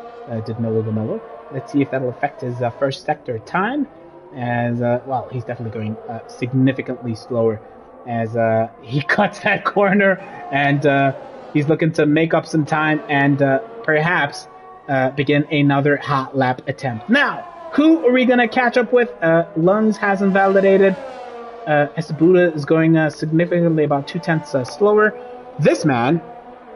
did Mello the Mello. Let's see if that'll affect his first sector time. As, well, he's definitely going significantly slower as he cuts that corner and he's looking to make up some time and perhaps begin another hot lap attempt. Now, who are we going to catch up with? Lungs hasn't validated. Esabuda is going significantly about 0.2 slower. This man,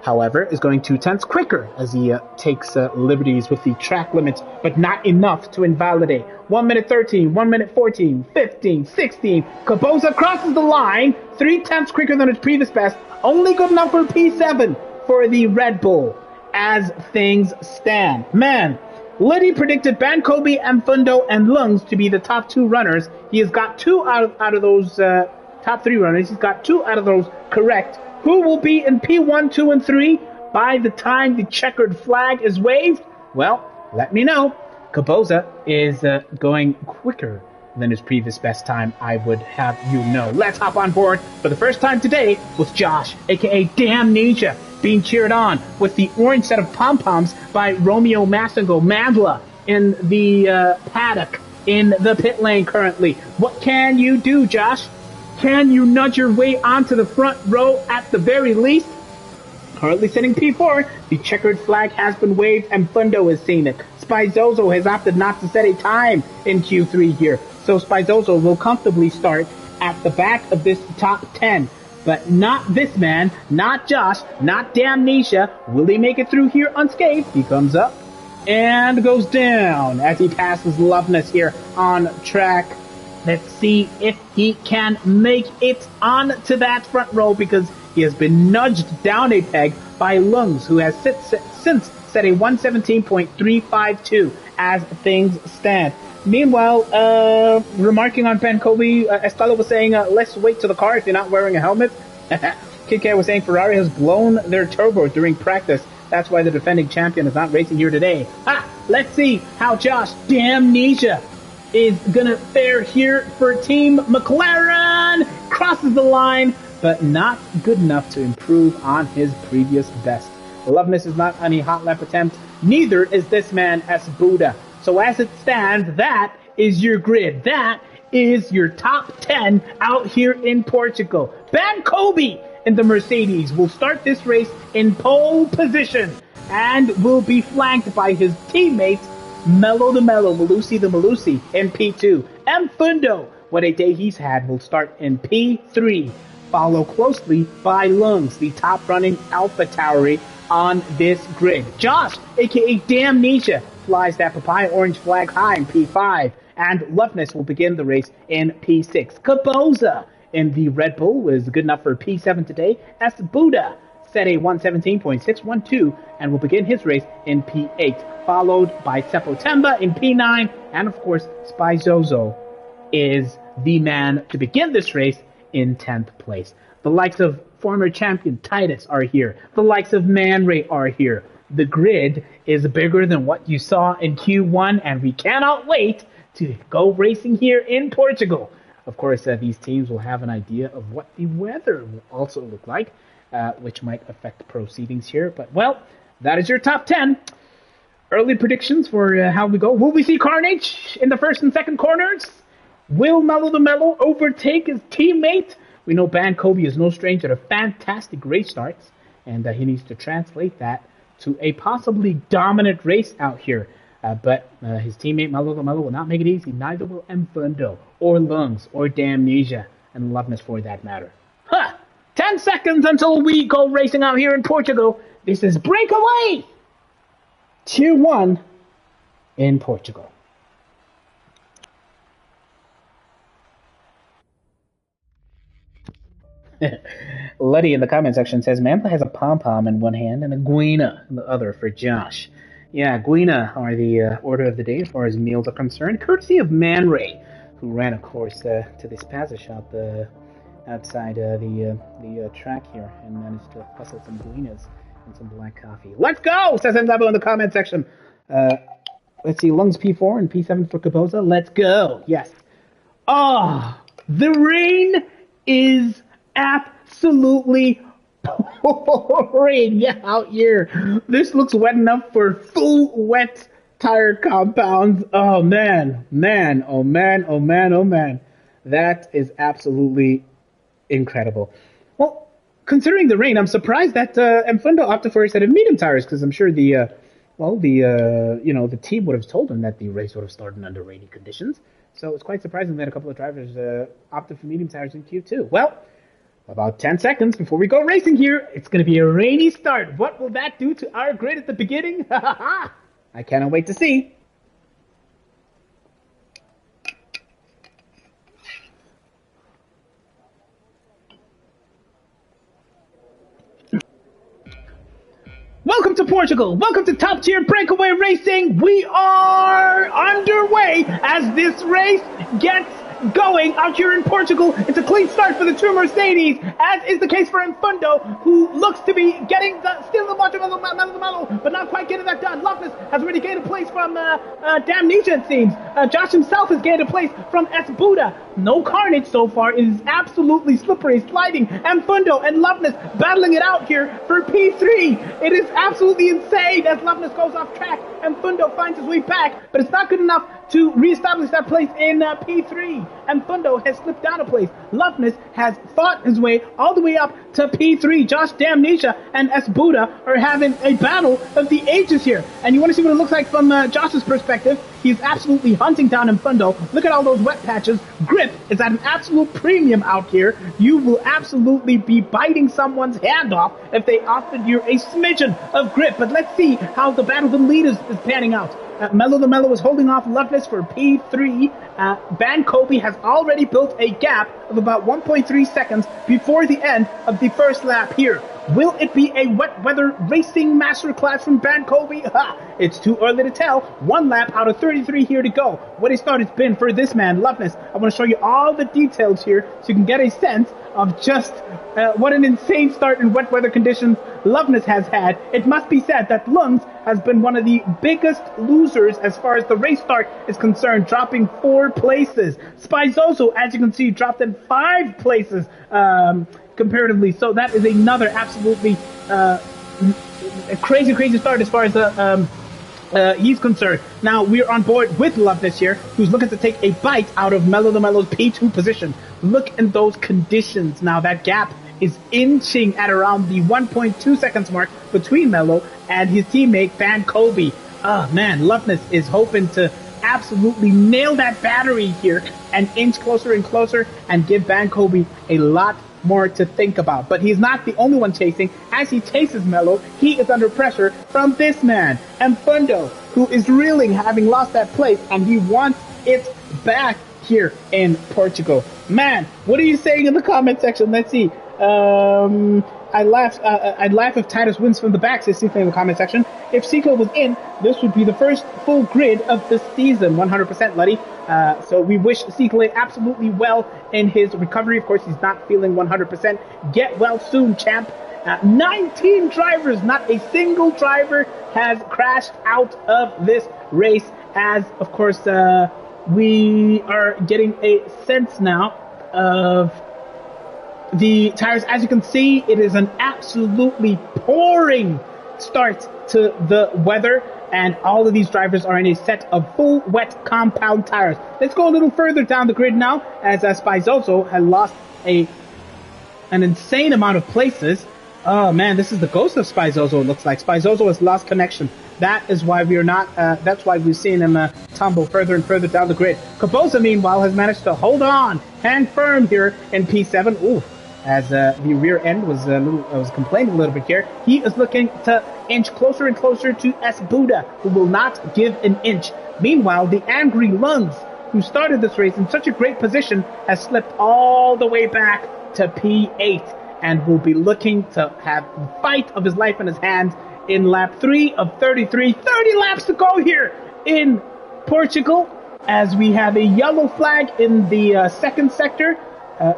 however, is going 0.2 quicker as he takes liberties with the track limits, but not enough to invalidate. 1 minute 13, 1 minute 14, 15, 16. Caboza crosses the line, 0.3 quicker than his previous best. Only good enough for P7 for the Red Bull as things stand. Man, Liddy predicted Bankobi and Fundo and Lungs to be the top two runners. He has got two out of those top three runners. He's got two out of those correct. Who will be in P1, 2, and 3 by the time the checkered flag is waved? Well, let me know. Caboza is going quicker than his previous best time, I would have you know. Let's hop on board for the first time today with Josh, aka Damnesia, being cheered on with the orange set of pom-poms by Romeo Massingo Mandla in the paddock in the pit lane currently. What can you do, Josh? Can you nudge your way onto the front row at the very least? Currently sitting P4, the checkered flag has been waved and Fundo is seeing it. Spizozo has opted not to set a time in Q3 here, so Spizozo will comfortably start at the back of this top 10. But not this man, not Josh, not Damnesia. Will he make it through here unscathed? He comes up and goes down as he passes Loveness here on track. Let's see if he can make it onto that front row because he has been nudged down a peg by Lungs, who has since set a 117.352 as things stand. Meanwhile, remarking on Pankobi, Estella was saying, let's wait to the car if you're not wearing a helmet. KK was saying Ferrari has blown their turbo during practice. That's why the defending champion is not racing here today. Let's see how Josh Damnesia is gonna fare here for Team McLaren. Crosses the line, but not good enough to improve on his previous best. Loveness is not on a hot lap attempt. Neither is this man, S. Buddha. So as it stands, that is your grid. That is your top 10 out here in Portugal. Ben Kobe in the Mercedes will start this race in pole position and will be flanked by his teammates Mello the Mello, Malusi the Malusi in P2. M. Fundo, what a day he's had, will start in P3. Followed closely by Lungs, the top running Alpha Tauri on this grid. Josh, aka Damnesia, flies that papaya orange flag high in P5. And Loveness will begin the race in P6. Caboza in the Red Bull was good enough for P7 today. As Buddha set a 117.612 and will begin his race in P8. Followed by Seppo Temba in P9. And of course, Spizozo is the man to begin this race in 10th place. The likes of former champion Titus are here. The likes of Man Ray are here. The grid is bigger than what you saw in Q1, and we cannot wait to go racing here in Portugal. Of course, these teams will have an idea of what the weather will also look like, which might affect proceedings here. But, well, that is your top 10. Early predictions for how we go. Will we see carnage in the first and second corners? Will Mello the Mello overtake his teammate? We know Bankobi is no stranger to fantastic race starts, and he needs to translate that to a possibly dominant race out here. But his teammate Mello the Mello will not make it easy. Neither will Mfundo, or Lungs, or Damnesia, and Loveness for that matter. 10 seconds until we go racing out here in Portugal. This is Breakaway! Tier 1 in Portugal. Letty in the comment section says, Mantha has a pom-pom in one hand and a guina in the other for Josh. Yeah, guina are the order of the day as far as meals are concerned, courtesy of Man Ray, who ran, of course, to this pazza shop outside the track here and managed to hustle some guinas and some black coffee. Let's go, says Nzabo in the comment section. Let's see, Lungs P4 and P7 for Capoza. Let's go. Yes. The rain is absolutely pouring out here. This looks wet enough for full wet tire compounds. Oh man. That is absolutely incredible. Well, considering the rain, I'm surprised that Mfundo opted for a set of medium tires, because I'm sure the team would have told him that the race would have started under rainy conditions. So it's quite surprising that a couple of drivers opted for medium tires in Q2. Well, about 10 seconds before we go racing here, it's going to be a rainy start. What will that do to our grid at the beginning? I cannot wait to see. Welcome to Portugal. Welcome to top tier breakaway racing. We are underway as this race gets going out here in Portugal. It's a clean start for the two Mercedes, as is the case for Mfundo, who looks to be getting still the watch of Mello, but not quite getting that done. Loveness has already gained a place from Damnesia, it seems. Josh himself has gained a place from S. Buddha. No carnage so far. It is absolutely slippery, sliding. Mfundo and Loveness battling it out here for P3. It is absolutely insane as Loveness goes off track. Mfundo finds his way back, but it's not good enough to reestablish that place in P3. Mfundo has slipped down a place. Loveness has fought his way all the way up to P3. Josh Damnesia and S. Buddha are having a battle of the ages here. And you want to see what it looks like from Josh's perspective. He's absolutely hunting down Mfundo. Look at all those wet patches. Grip is at an absolute premium out here. You will absolutely be biting someone's hand off if they offered you a smidgen of grip. But let's see how the battle of the leaders is panning out. Mello the Mello is holding off Loveness for P3. Bankobi has already built a gap of about 1.3 seconds before the end of the first lap here. Will it be a wet weather racing masterclass from Bankobi? It's too early to tell. One lap out of 33 here to go. What a start it's been for this man, Loveness. I want to show you all the details here so you can get a sense of just what an insane start in wet weather conditions Loveness has had. It must be said that Lungs has been one of the biggest losers as far as the race start is concerned, dropping 4 places. Spizoso, as you can see, dropped in 5 places comparatively. So that is another absolutely crazy start as far as he's concerned. Now we're on board with Loveness here, who's looking to take a bite out of Mello the Mello's P2 position. Look in those conditions. Now that gap is inching at around the 1.2 seconds mark between Mello and his teammate Bankobi. Oh man, Loveness is hoping to absolutely nail that battery here and inch closer and closer and give Bankobi a lot more to think about. But he's not the only one chasing. As he chases Mello, he is under pressure from this man, Mfundo, who is reeling, having lost that place, and he wants it back here in Portugal. Man, what are you saying in the comment section? Let's see. I'd laugh if Titus wins from the back, says Sika in the comment section. If Sika was in, this would be the first full grid of the season. 100%, Letty. So we wish Sika absolutely well in his recovery. Of course, he's not feeling 100%. Get well soon, champ. 19 drivers, not a single driver has crashed out of this race, as, of course, we are getting a sense now of the tires. As you can see, it is an absolutely pouring start to the weather, and all of these drivers are in a set of full wet compound tires. Let's go a little further down the grid now, as Spizoso has lost an insane amount of places. Oh man, this is the ghost of Spizoso, it looks like. Spizoso has lost connection. That is why we are not, that's why we've seen him tumble further and further down the grid. Caboza, meanwhile, has managed to hold on, hang firm here in P7. Ooh, as the rear end was complaining a little bit here. He is looking to inch closer and closer to S. Buddha, who will not give an inch. Meanwhile, the angry Lungs, who started this race in such a great position, has slipped all the way back to P8 and will be looking to have the fight of his life in his hands in lap 3 of 33. 30 laps to go here in Portugal, as we have a yellow flag in the second sector.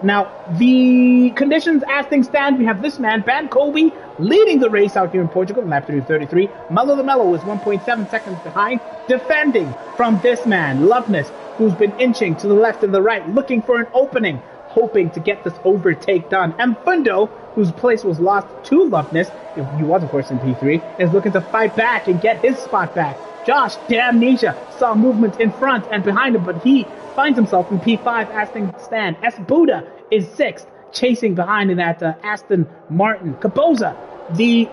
Now, the conditions as things stand, we have this man, Ban Kobe, leading the race out here in Portugal in lap 3 of 33. Mello the Mello is 1.7 seconds behind, defending from this man, Loveness, who's been inching to the left and the right, looking for an opening, hoping to get this overtake done. And Fundo, whose place was lost to Loveness, he was of course in P3, is looking to fight back and get his spot back. Josh Damnesia saw movement in front and behind him, but he finds himself in P5 as things stand. S. Buddha is 6th, chasing behind in that Aston Martin. Caboza, the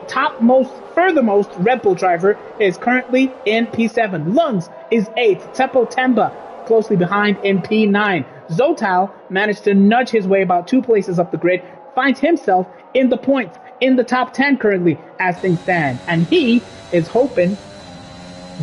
furthermost Red Bull driver, is currently in P7. Lungs is 8th. Teppo Temba closely behind in P9. Zotal managed to nudge his way about 2 places up the grid, finds himself in the points, in the top 10 currently as things stand. And he is hoping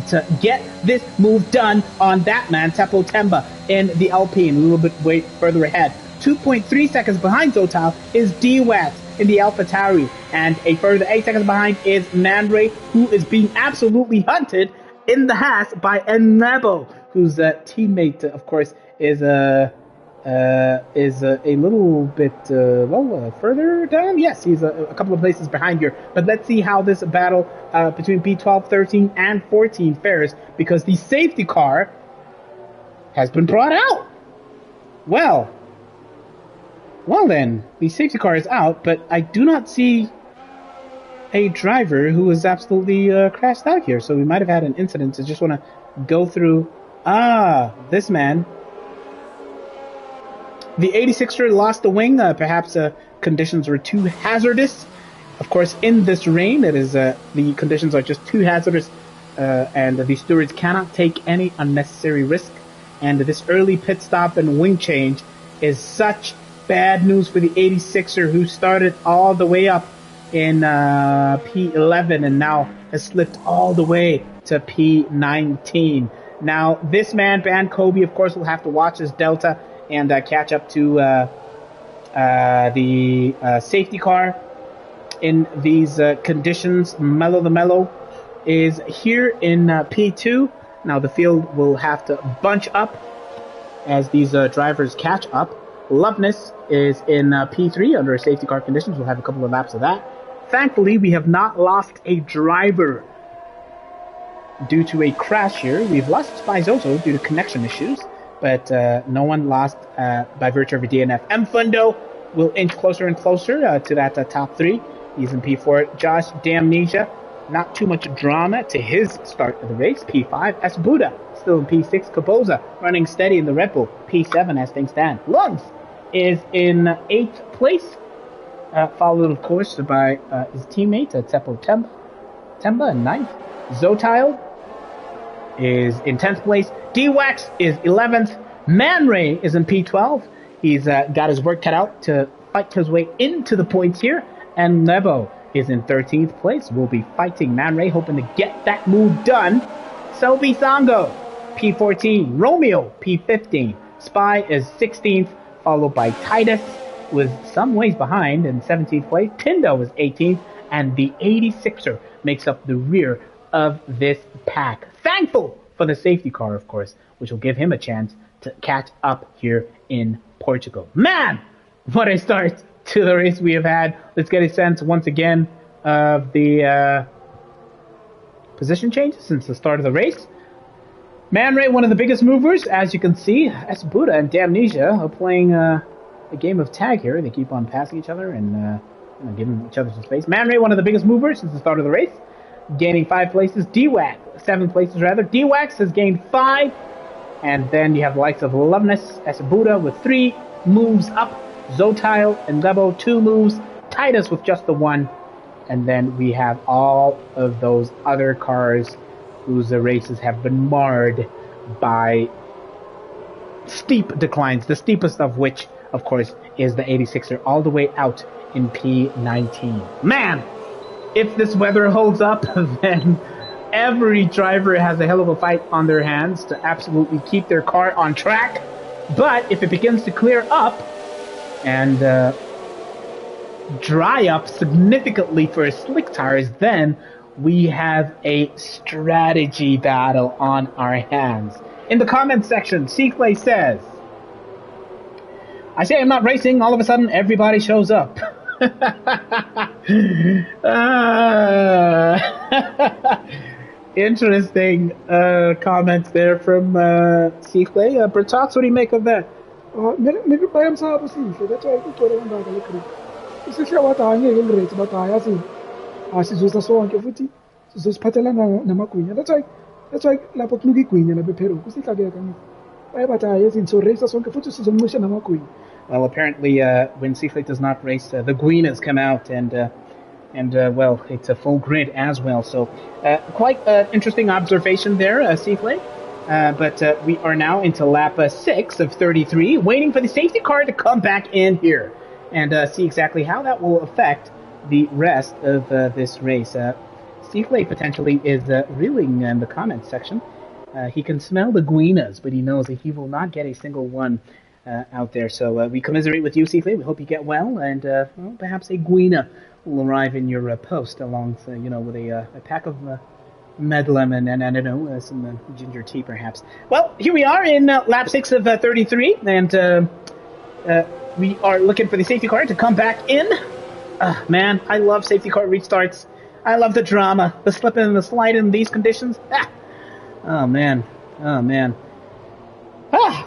to get this move done on that man, Teppo Temba, in the Alpine, a little bit way further ahead. 2.3 seconds behind Zotal is D-Wax in the AlphaTauri, and a further 8 seconds behind is Manray, who is being absolutely hunted in the Haas by Enebo, whose teammate, of course, is a little bit further down. Yes, he's a couple of places behind here. But let's see how this battle between P12, 13, and 14 fares, because the safety car has been brought out. Well then, the safety car is out, but I do not see a driver who is absolutely crashed out here. So we might have had an incident. So just want to go through. This man. The 86er lost the wing. Perhaps conditions were too hazardous. Of course, in this rain, it is the conditions are just too hazardous, and the stewards cannot take any unnecessary risk. And this early pit stop and wing change is such bad news for the 86er, who started all the way up in P11 and now has slipped all the way to P19. Now, this man, Ban Kobe, of course, will have to watch his delta and catch up to the safety car in these conditions. Mello the Mello is here in P2. Now, the field will have to bunch up as these drivers catch up. Loveness is in P3 under safety car conditions. We'll have a couple of laps of that. Thankfully, we have not lost a driver due to a crash here. We've lost Spizoso due to connection issues, but no one lost by virtue of a DNF. M. Fundo will inch closer and closer to that top 3. He's in P4. Josh Damnesia, not too much drama to his start of the race. P5. S. Buddha still in P6. Caboza running steady in the Red Bull. P7 as things stand. Lungs is in 8th place, followed of course by his teammate Teppo Temba in 9th. Zotail is in 10th place. D-Wax is 11th. Man Ray is in P12. He's got his work cut out to fight his way into the points here. And Nebo is in 13th place. We'll be fighting Man Ray, hoping to get that move done. Selby Sango, P14. Romeo, P15. Spy is 16th, followed by Titus with some ways behind in 17th place. Tindo is 18th, and the 86er makes up the rear of this pack. Thankful for the safety car, of course, which will give him a chance to catch up here in Portugal. Man, what a start to the race we have had. Let's get a sense once again of the position changes since the start of the race. Man Ray, one of the biggest movers, as you can see. S. Buddha and Damnesia are playing a game of tag here. They keep on passing each other and giving each other some space. Man Ray, one of the biggest movers since the start of the race, gaining 5 places. D-Wax, 7 places rather. D-Wax has gained 5. And then you have the likes of Loveness, S. Buddha with 3 moves up. Zotile and Lebo, 2 moves. Titus with just the 1. And then we have all of those other cars whose races have been marred by steep declines, the steepest of which, of course, is the 86er all the way out in P19. Man, if this weather holds up, then every driver has a hell of a fight on their hands to absolutely keep their car on track. But if it begins to clear up and dry up significantly for slick tires, then we have a strategy battle on our hands. In the comments section, Seaclay says, I say I'm not racing, all of a sudden everybody shows up. Interesting comments there from Seaclay. Bertox, what do you make of that? Maybe by himself, that's why I think what I'm about to look at. It's just what I am but I see. Asizuza sonke futhi sizosiphathelana namagwinya. That's why lapho kunuka igwinya na bephero kusihlakeka ngithi bayabathi izinto so race sonke futhi sizomncisha namagwinya. Well, apparently when Seafleet does not race, the Guinas come out and well, it's a full grid as well. So quite interesting observation there, Seafleet. But we are now into lap 6 of 33, waiting for the safety car to come back in here and see exactly how that will affect the rest of this race. Seafleet potentially is reeling in the comments section. He can smell the Guinas, but he knows that he will not get a single one out there. So we commiserate with you, Seafleet. We hope you get well, and well, perhaps a Guina will arrive in your post along, with a pack of medlem and I don't know, some ginger tea, perhaps. Well, here we are in lap 6 of 33, and we are looking for the safety car to come back in. Man, I love safety car restarts. I love the drama, the slipping and the slide in these conditions. Oh man.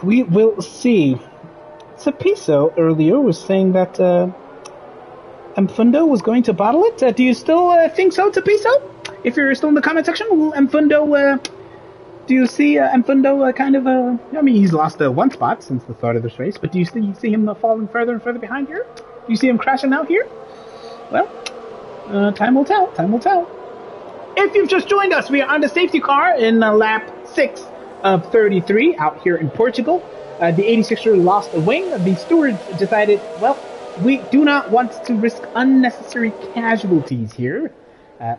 We will see. Sapiso earlier was saying that Mfundo was going to bottle it. Do you still think so, Tapiso? If you're still in the comment section, will Mfundo, do you see Mfundo kind of, I mean, he's lost 1 spot since the start of this race, but do you see him falling further and further behind here? Do you see him crashing out here? Well, time will tell. If you've just joined us, we are on the safety car in lap 6 of 33 out here in Portugal. The 86er lost a wing. The stewards decided, well, we do not want to risk unnecessary casualties here.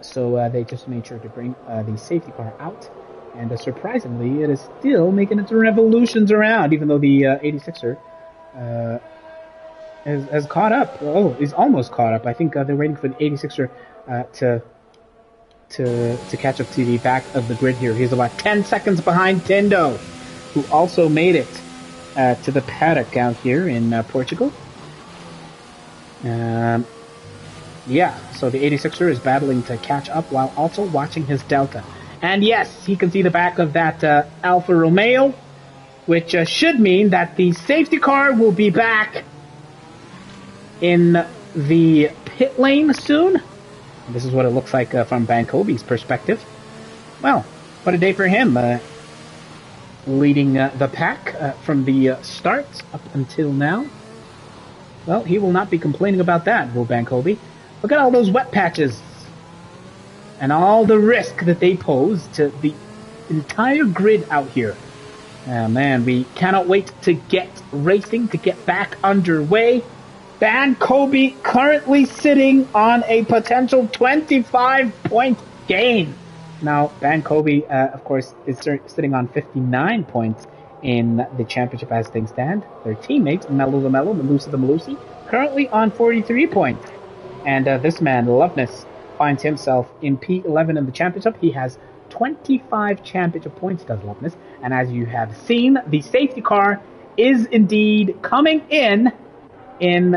So they just made sure to bring the safety car out. And surprisingly, it is still making its revolutions around, even though the 86er has caught up. Oh, is almost caught up. I think they're waiting for the 86er to catch up to the back of the grid here. He's about 10 seconds behind Tendo, who also made it to the paddock out here in Portugal. Yeah, so the 86er is battling to catch up while also watching his Delta. And yes, he can see the back of that Alfa Romeo, which should mean that the safety car will be back in the pit lane soon. This is what it looks like from Bankobi's perspective. Well, what a day for him. Leading the pack from the start up until now. Well, he will not be complaining about that, will Bankobi. Look at all those wet patches and all the risk that they pose to the entire grid out here. Man, we cannot wait to get racing, to get back underway. Bankobi currently sitting on a potential 25-point gain. Now, Bankobi, of course, is sitting on 59 points in the championship as things stand. Their teammates, Melu the Melu, Melusi the Melusi, currently on 43 points. And this man, Loveness, finds himself in P11 in the championship. He has 25 championship points, does Loveness. And as you have seen, the safety car is indeed coming in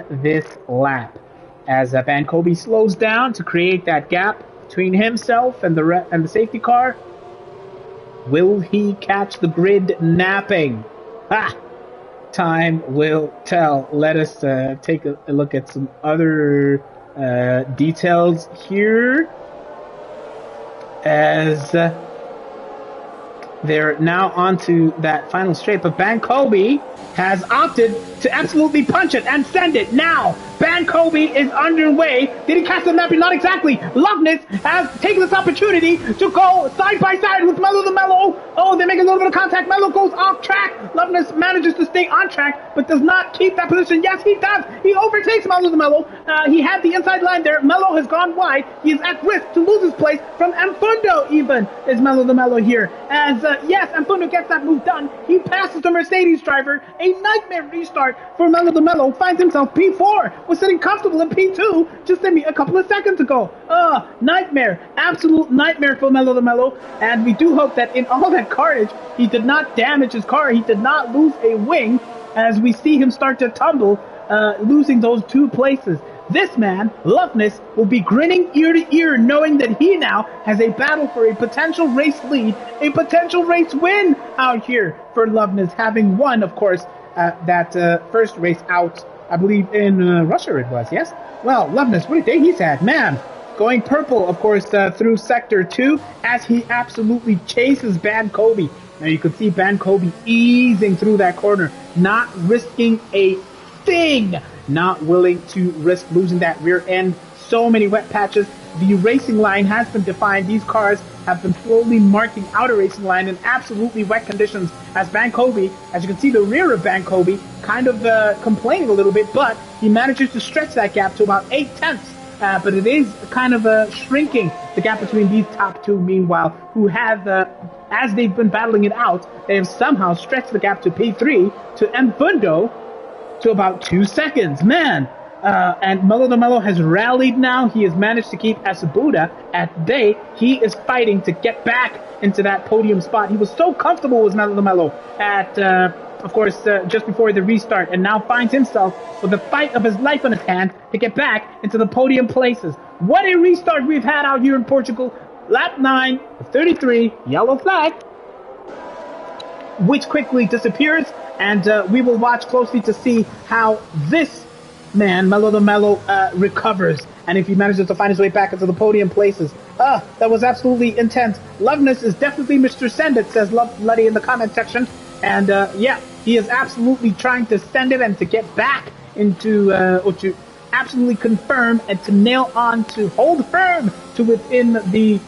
this lap. As Bankobi slows down to create that gap between himself and the safety car. Will he catch the grid napping? Ha! Time will tell. Let us take a look at some other details here. As they're now onto that final straight, but Bankobi has opted to absolutely punch it and send it now. Bankobi is underway. Did he catch the napping? Not exactly. Loveness has taken this opportunity to go side by side with Mellow the Mellow. Oh, they make a little bit of contact. Mellow goes off track. Loveness manages to stay on track, but does not keep that position. Yes, he does. He overtakes Mellow the Mellow. He had the inside line there. Mellow has gone wide. He is at risk to lose his place from Amfundo even, is Mellow the Mellow here. As, yes, Amfundo gets that move done. He passes the Mercedes driver. A nightmare restart for Mellow the Mellow. Finds himself P4. Was sitting comfortable in P2 just a couple of seconds ago. Nightmare. Absolute nightmare for Mellow the Mellow. And we do hope that in all that carnage, he did not damage his car. He did not lose a wing as we see him start to tumble, losing those 2 places. This man, Loveness, will be grinning ear to ear knowing that he now has a battle for a potential race lead, a potential race win out here for Loveness, having won, of course, that first race out, I believe in Russia it was, yes? Well, Loveness, what a day he's had, man. Going purple, of course, through Sector 2 as he absolutely chases Bankobi. Now you can see Bankobi easing through that corner, not risking a thing, not willing to risk losing that rear end. So many wet patches. The racing line has been defined. These cars have been slowly marking out a racing line in absolutely wet conditions as Bankobi, as you can see the rear of Bankobi, kind of complaining a little bit, but he manages to stretch that gap to about 8/10. But it is kind of shrinking the gap between these top 2, meanwhile, who have, as they've been battling it out, they have somehow stretched the gap to P3, to Mfundo, to about 2 seconds. Man! And Mellow the Mellow has rallied now. He has managed to keep Asabuda at bay. He is fighting to get back into that podium spot. He was so comfortable with Mellow the Mellow at, of course, just before the restart, and now finds himself with the fight of his life on his hand to get back into the podium places. What a restart we've had out here in Portugal. Lap 9 of 33, yellow flag, which quickly disappears, and we will watch closely to see how this man, Mellow the Mellow, recovers, and if he manages to find his way back into the podium places. That was absolutely intense. Loveness is definitely Mr. Send It, says Luddy in the comment section, and yeah, he is absolutely trying to send it and to get back into, or to absolutely confirm and to nail on, to hold firm to within the,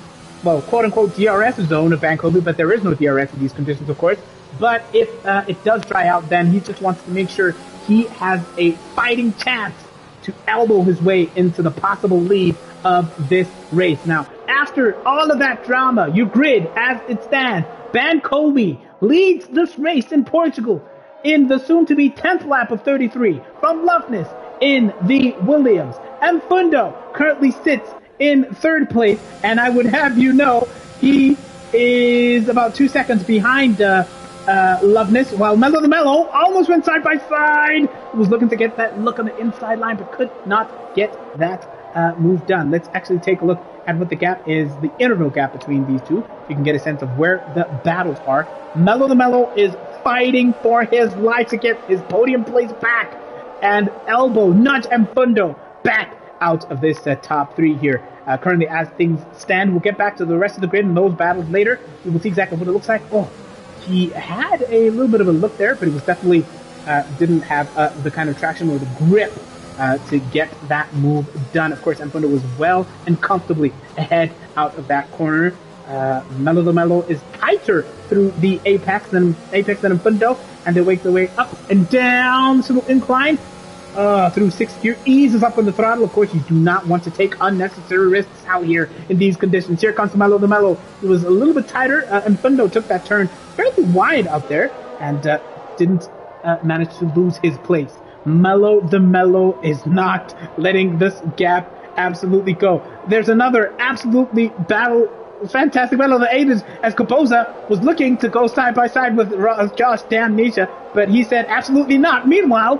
well, quote-unquote DRS zone of Vancouver, but there is no DRS in these conditions, of course. But if it does dry out, then he just wants to make sure he has a fighting chance to elbow his way into the possible lead of this race. Now, after all of that drama, your grid as it stands, Bankobi leads this race in Portugal in the soon-to-be 10th lap of 33 from Loveness in the Williams. Mfundo currently sits in 3rd place, and I would have you know he is about 2 seconds behind Loveness, while Mellow the Mellow almost went side by side. He was looking to get that look on the inside line, but could not get that move done. Let's actually take a look at what the gap is, the interval gap between these two. You can get a sense of where the battles are. Mellow the Mellow is fighting for his life to get his podium place back and nudge Mfundo back out of this top 3 here. Currently, as things stand, we'll get back to the rest of the grid and those battles later. We will see exactly what it looks like. Oh, he had a little bit of a look there, but he was definitely didn't have the kind of traction or the grip to get that move done. Of course, Mfundo was well and comfortably ahead out of that corner. Mellow the Mellow is tighter through the apex than Mfundo, and they make their way up and down this little incline through 6th gear, eases up on the throttle. Of course, you do not want to take unnecessary risks out here in these conditions. Here comes Mellow the Mellow. It was a little bit tighter. Mfundo took that turn fairly wide out there and didn't manage to lose his place. Mellow the Mellow is not letting this gap absolutely go. There's another absolutely fantastic battle of the ages as Capoza was looking to go side by side with Josh Dan Nisha, but he said absolutely not. Meanwhile,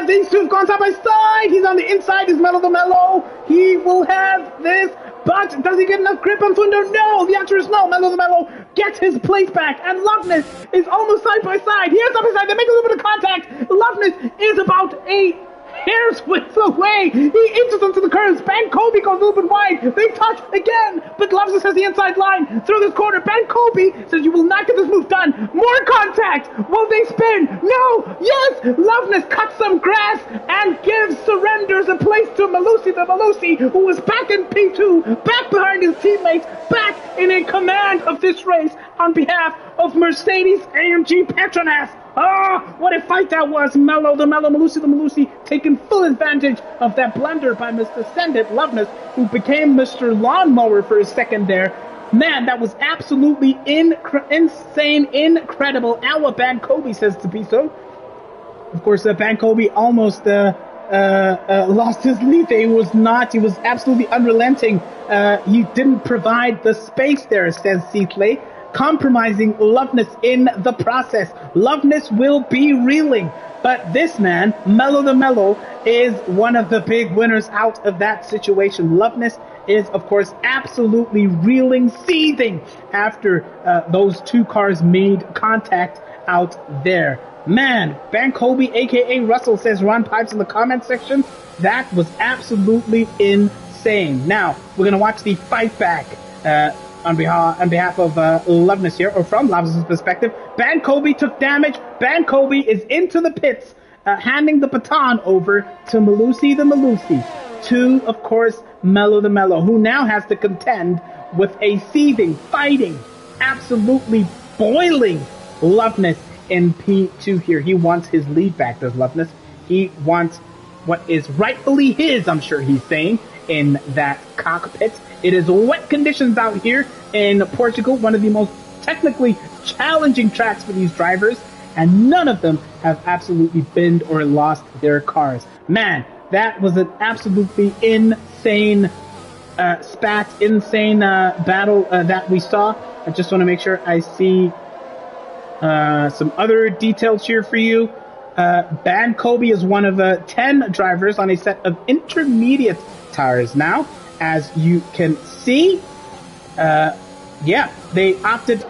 these two have gone side by side. He's on the inside, is Mellow the Mellow. He will have this, but does he get enough grip on Fundo? No, the answer is no. Mellow the Mellow gets his place back, and Loveness is almost side by side. Here's side by side. They make a little bit of contact. Loveness is about a hair's width away. He inches into the curves. Ben Kobe goes a little bit wide. They touch again, but Loveness has the inside line through this corner. Ben Kobe says, "You will not get this move done." More contact. Will they spin? No. Yes. Loveness cuts some grass and surrenders a place to Malusi the Malusi, who is back in P2, back behind his teammates, back in command of this race on behalf of Mercedes-AMG Petronas. What a fight that was. Mello the Mello, Malusi the Malusi, taking full advantage of that blunder by Mr. Send It Loveness, who became Mr. Lawnmower for a second there. Man, that was absolutely insane, incredible. And what Ban Kobe says to be so. Of course, Ban Kobe almost lost his lead. He was absolutely unrelenting. He didn't provide the space there, says Seatley, compromising Loveness in the process. Loveness will be reeling. But this man, Mello the Mello, is one of the big winners out of that situation. Loveness is, of course, absolutely reeling, seething after those two cars made contact out there. Man, Ban Kobe, a.k.a. Russell, says Ron Pipes in the comment section. That was absolutely insane. Now, we're going to watch the fight back on behalf of Loveness here, or from Loveness' perspective. Ban Kobe took damage. Ban Kobe is into the pits, handing the baton over to Malusi the Malusi, to, of course, Mello the Mello, who now has to contend with a seething, fighting, absolutely boiling Loveness in P2 here. He wants his lead back, does Loveness. He wants what is rightfully his, I'm sure he's saying, in that cockpit. It is wet conditions out here in Portugal, one of the most technically challenging tracks for these drivers, and none of them have absolutely binned or lost their cars. Man, that was an absolutely insane battle that we saw. I just want to make sure I see some other details here for you. Ban Kobe is one of 10 drivers on a set of intermediate tires now. As you can see, they opted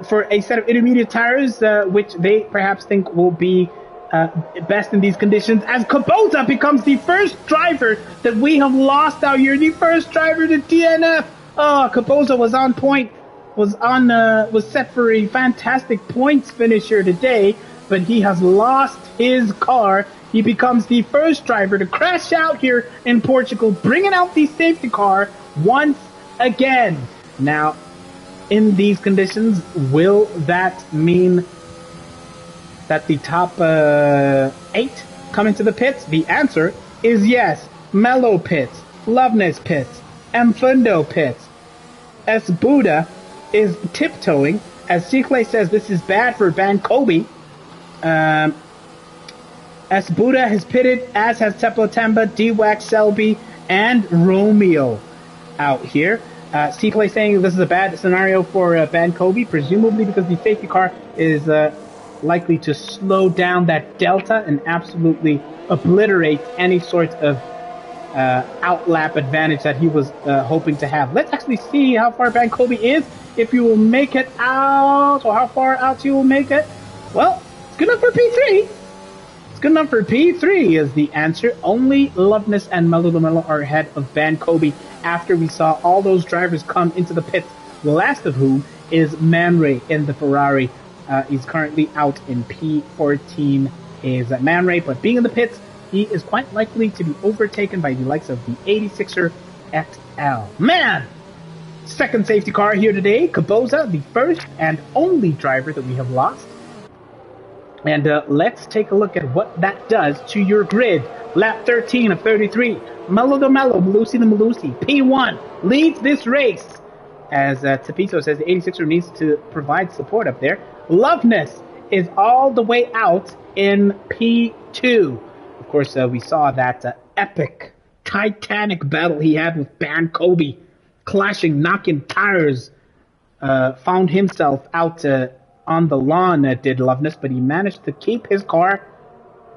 for a set of intermediate tires, which they perhaps think will be best in these conditions, as Kubota becomes the first driver that we have lost out here, the first driver to DNF. Kubota was on point, was set for a fantastic points finish here today, but he has lost his car. He becomes the first driver to crash out here in Portugal, bringing out the safety car once again. Now, in these conditions, will that mean that the top 8 come into the pits? The answer is yes. Mello pits, Loveness pits, Mfundo pits. S. Buddha is tiptoeing. As Sikle says, this is bad for Ban Kobe. S. Buddha has pitted, as has Teplotemba, D-Wax, Selby, and Romeo out here. Sikle saying this is a bad scenario for Ban Kobe, presumably because the safety car is likely to slow down that delta and absolutely obliterate any sort of outlap advantage that he was hoping to have. Let's actually see how far Ban Kobe is, if you will make it out, or how far out you will make it. Well, it's good enough for P3. It's good enough for P3 is the answer. Only Loveness and Mello the Mello are ahead of Ban Kobe after we saw all those drivers come into the pits, the last of whom is Man Ray in the Ferrari. He's currently out in P14 is Man Ray, but being in the pits, he is quite likely to be overtaken by the likes of the 86er XL. Man! Second safety car here today, Kubota, the first and only driver that we have lost. And let's take a look at what that does to your grid. Lap 13 of 33. Mello the Mello, Malusi the Malusi, P1, leads this race. As Tapito says, the 86er needs to provide support up there. Loveness is all the way out in P2. Of course, we saw that epic, titanic battle he had with Ban Kobe, clashing, knocking tires, found himself out on the lawn, did Loveness, but he managed to keep his car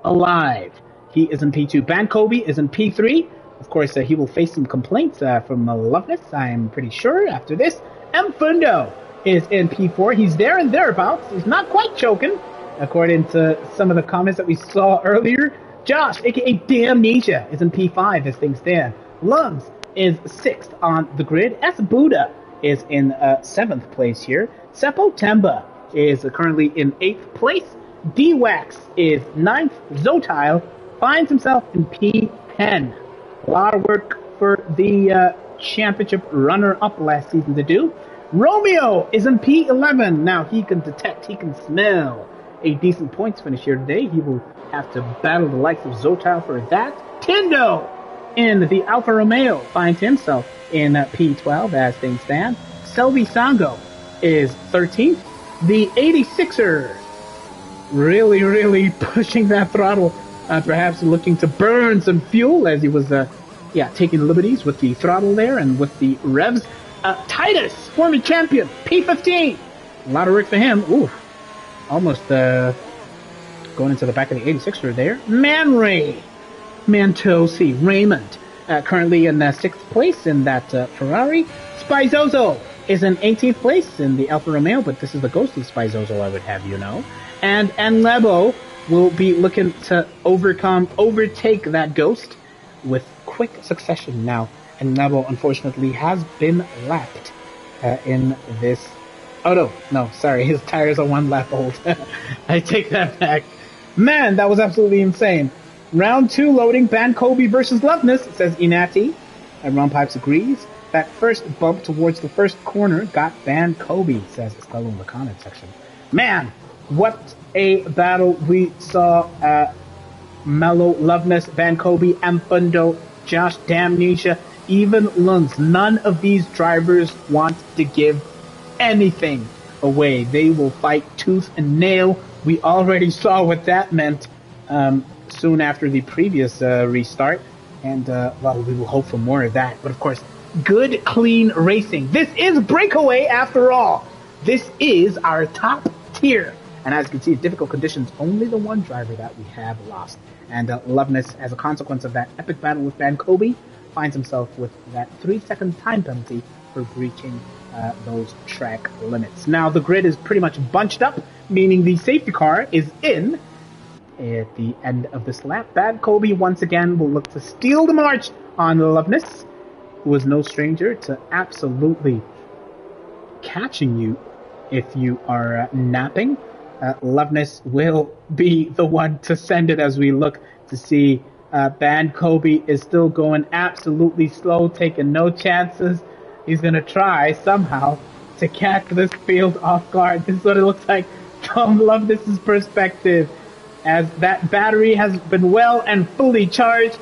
alive. He is in P2. Ban Kobe is in P3. Of course, he will face some complaints from Loveness, I'm pretty sure, after this. Mfundo is in P4. He's there and thereabouts. He's not quite choking, according to some of the comments that we saw earlier. Josh, a.k.a. Damnesia, is in P5 as things stand. Lungs is 6th on the grid. S. Buddha is in 7th place here. Seppo Temba is currently in 8th place. D-Wax is 9th. Zotile finds himself in P10. A lot of work for the championship runner-up last season to do. Romeo is in P11. Now he can detect, he can smell a decent points finish here today. He will have to battle the likes of Zotile for that. Tindo in the Alfa Romeo finds himself in P12 as things stand. Selvi Sango is 13th. The 86er really pushing that throttle, perhaps looking to burn some fuel as he was taking liberties with the throttle there and with the revs. Titus, former champion, P15. A lot of work for him. Ooh, almost going into the back of the 86er there. Raymond, currently in 6th place in that Ferrari. Spizozo is in 18th place in the Alfa Romeo, but this is the ghostly Spizozo, I would have you know. And Lebo will be looking to overtake that ghost with quick succession now. And Lebo, unfortunately, has been lapped in this. Oh, no, sorry, his tires are 1 lap old. I take that back. Man, that was absolutely insane. Round 2 loading, Ban Kobe versus Loveness, says Inati. And Ron Pipes agrees. That first bump towards the first corner got Ban Kobe, says Estella in the comment section. Man, what a battle we saw. Mello, Loveness, Ban Kobe, Mfundo, Josh, Damnesia, even Lungs. None of these drivers want to give anything away. They will fight tooth and nail. We already saw what that meant soon after the previous restart. And, we will hope for more of that. But, of course, good, clean racing. This is Brakeaway, after all. This is our top tier. And as you can see, difficult conditions, only the one driver that we have lost. And Loveness, as a consequence of that epic battle with Ban Kobe, finds himself with that 3-second time penalty for breaching those track limits. Now, the grid is pretty much bunched up, meaning the safety car is in at the end of this lap. Ban Kobe, once again, will look to steal the march on Loveness, who is no stranger to absolutely catching you if you are napping. Loveness will be the one to send it as we look to see Ban Kobe is still going absolutely slow, taking no chances. He's going to try somehow to catch this field off guard. This is what it looks like from Loveness's perspective, as that battery has been well and fully charged.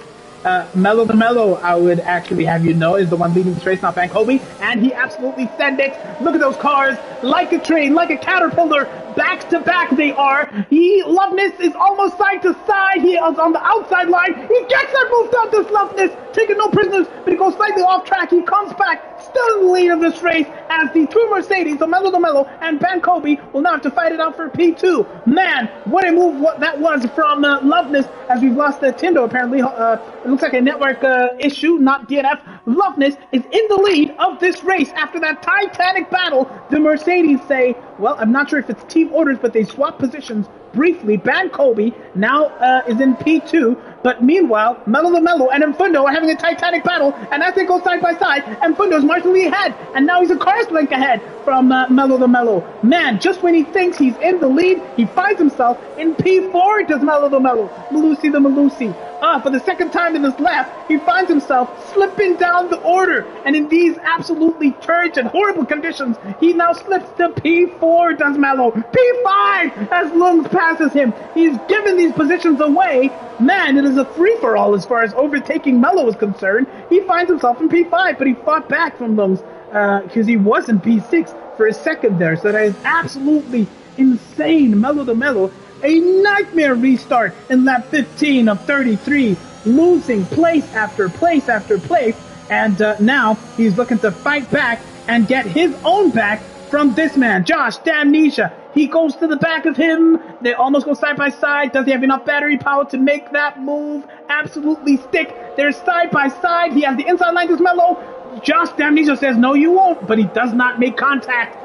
Mello the Mello, I would actually have you know, is the one leading this race, not Ban Kobe, and he absolutely sent it. Look at those cars, like a train, like a caterpillar, back to back they are. Loveness is almost side to side. He is on the outside line. He gets that moved up, this Loveness, taking no prisoners, but he goes slightly off track. He comes back, still in the lead of this race, as the two Mercedes, the Mello and Ban Kobe, will now have to fight it out for P2. Man, what a move that was from Loveness, as we've lost Tindo apparently. It looks like a network issue, not DNF. Loveness is in the lead of this race after that titanic battle. The Mercedes say, well, I'm not sure if it's team orders, but they swap positions briefly. Ban Kobe now is in P2, but meanwhile, Mello the Mello and Mfundo are having a titanic battle, and as they go side by side, Mfundo's marginally ahead, and now he's a car's length ahead from Mello the Mello. Man, just when he thinks he's in the lead, he finds himself in P4, does Mello the Mello. Malusi the Malusi. For the second time in this lap, he finds himself slipping down the order, and in these absolutely turgid, horrible conditions, he now slips to P4, does Mello. P5 as Lungs passes him. He's given these positions away. Man, it is a free-for-all as far as overtaking Mello is concerned. He finds himself in P5, but he fought back from Lungs because he was in P6 for a second there, so that is absolutely insane. Mello the Mello, a nightmare restart in lap 15 of 33, losing place after place after place, and now he's looking to fight back and get his own back from this man, Josh Damnesia. He goes to the back of him. They almost go side by side. Does he have enough battery power to make that move absolutely stick? They're side by side. He has the inside line to Mello. Josh Damnesia says, no, you won't, but he does not make contact.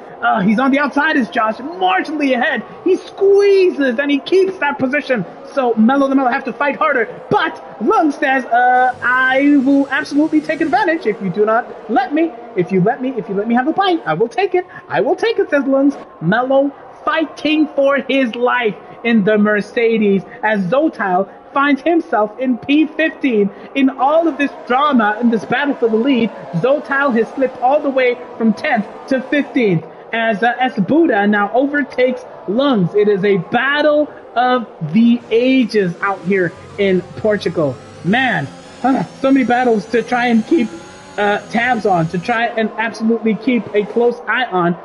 He's on the outside as Josh, marginally ahead. He squeezes and he keeps that position. So Mello the Mello have to fight harder. But Lung says, I will absolutely take advantage if you do not let me. If you let me have a pint, I will take it. I will take it, says Lungs. Mello fighting for his life in the Mercedes as Zotal finds himself in P15. In all of this drama, in this battle for the lead, Zotal has slipped all the way from 10th to 15th. As Buddha now overtakes Lungs. It is a battle of the ages out here in Portugal. Man, so many battles to try and keep tabs on, to try and absolutely keep a close eye on.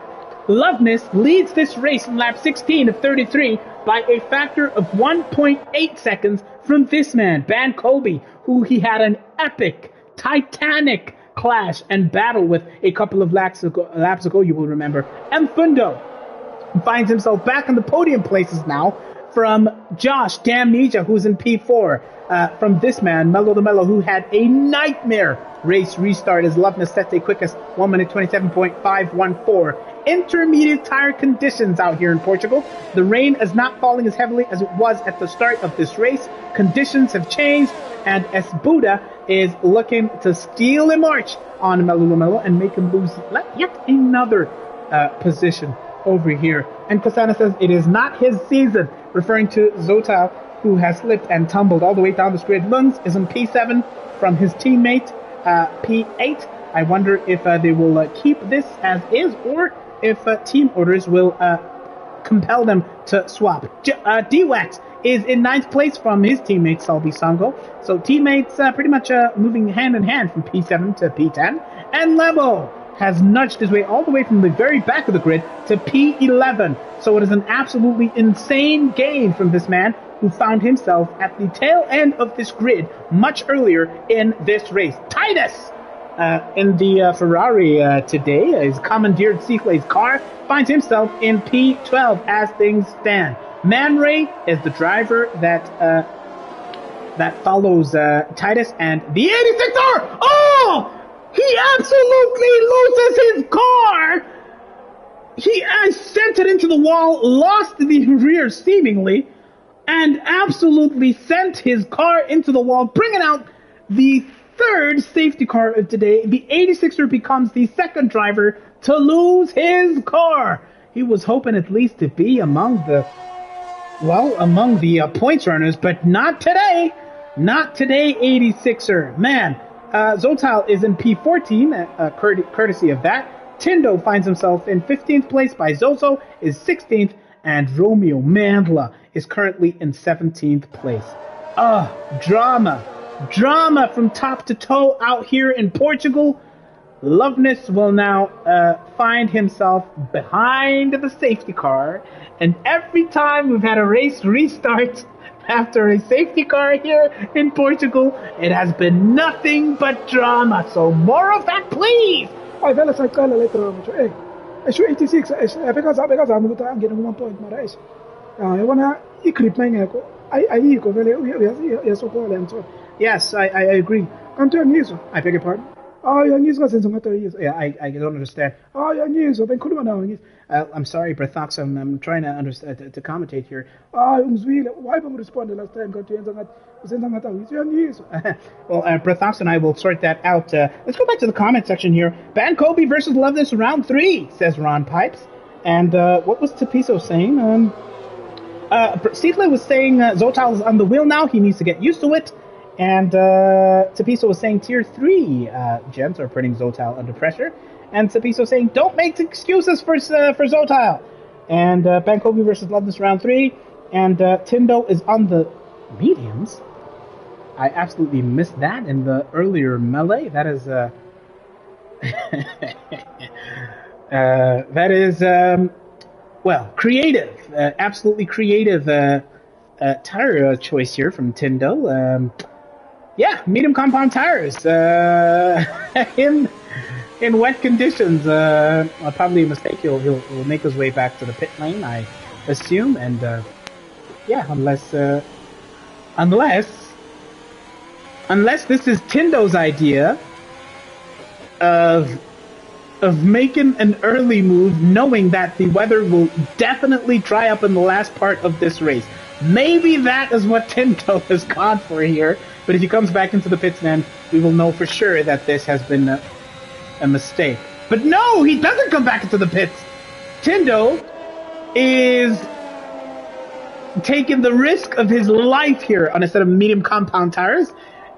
Loveness leads this race in lap 16 of 33 by a factor of 1.8 seconds from this man, Ban Kobe, who he had an epic, titanic clash and battle with a couple of laps ago, you will remember. And Fundo finds himself back in the podium places now from Josh Damnesia, who's in P4. From this man, Mello the Mello, who had a nightmare race restart as Loveness set the quickest 1 minute 27.514. Intermediate tire conditions out here in Portugal. The rain is not falling as heavily as it was at the start of this race. Conditions have changed, and Buddha is looking to steal a march on Mello the Mello and make him lose yet another position over here. And Kasana says it is not his season, referring to Zotal, who has slipped and tumbled all the way down the grid. Lungs is in P7 from his teammate P8. I wonder if they will keep this as is, or if team orders will compel them to swap. D-Wax is in 9th place from his teammate Salvi Sango. So teammates pretty much moving hand in hand from P7 to P10. And Lebo has nudged his way all the way from the very back of the grid to P11. So it is an absolutely insane gain from this man, who found himself at the tail end of this grid much earlier in this race. Titus, in the Ferrari today, has commandeered Cicle's car, finds himself in P12 as things stand. Man Ray is the driver that follows Titus, and the 86er! Oh! He absolutely loses his car! He sent it into the wall, lost the rear seemingly, and absolutely sent his car into the wall, bringing out the third safety car of today. The 86er becomes the second driver to lose his car. He was hoping at least to be among the points runners, but not today. Not today, 86er. Man, Zotal is in P14, courtesy of that. Tindo finds himself in 15th place by Zozo, is 16th, and Romeo Mandla is currently in 17th place. Drama from top to toe out here in Portugal. Loveness will now find himself behind the safety car, and every time we've had a race restart after a safety car here in Portugal, it has been nothing but drama. So more of that, please. Ay vele sayicala le drama nje. Esho 86 bekazama ukuthi angene kuma point mara esho. Yabona igrip mayingekho ayikho vele uyasokola yamthola. Yes, I agree. Kanti uyangizwa? I beg your pardon? Uyangizwa senze ngathi uyizwa. Yeah, I don't understand. Uyangizwa bengikhuluma nawe ngizwa. I'm sorry, Brathox, I'm trying to understand to commentate here. Ungizwile. Why bangirespond last time kanti usenza ngathi awuyizwa uyangizwa. Well, Brathox and I will sort that out. Let's go back to the comment section here. Ban Kobe versus Loveness round 3, says Ron Pipes. And what was Tapiso saying? Steve was saying Zotal is on the wheel now. He needs to get used to it. And Tapiso was saying Tier 3 gems are putting Zotal under pressure. And Tapiso saying, don't make excuses for Zotal. And Ban Kobe versus Loveness round 3. And Tindo is on the mediums. I absolutely missed that in the earlier melee. That is... that is... well, creative. Absolutely creative tire choice here from Tindo. Yeah, medium compound tires. in wet conditions. Probably a mistake. He'll make his way back to the pit lane, I assume, and yeah, unless this is Tindo's idea of making an early move, knowing that the weather will definitely dry up in the last part of this race. Maybe that is what Tindo has gone for here. But if he comes back into the pits, then we will know for sure that this has been a mistake. But no, he doesn't come back into the pits. Tindo is taking the risk of his life here on a set of medium compound tires.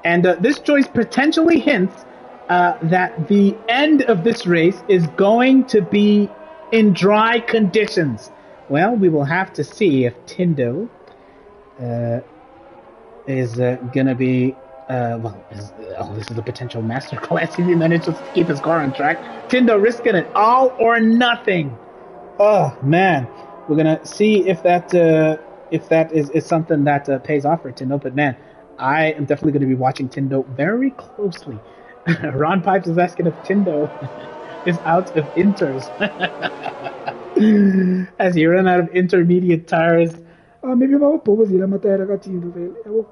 And this choice potentially hints that the end of this race is going to be in dry conditions. Well, we will have to see if Tindo is going to be... this is a potential masterclass if he manages to keep his car on track. Tindo risking it all or nothing. Oh, man. We're going to see if that is something that pays off for Tindo. But, man, I am definitely going to be watching Tindo very closely. Ron Pipes is asking if Tindo is out of inters. As he ran out of intermediate tires. Maybe my papa zila matera ka Tindo vele. Yabo.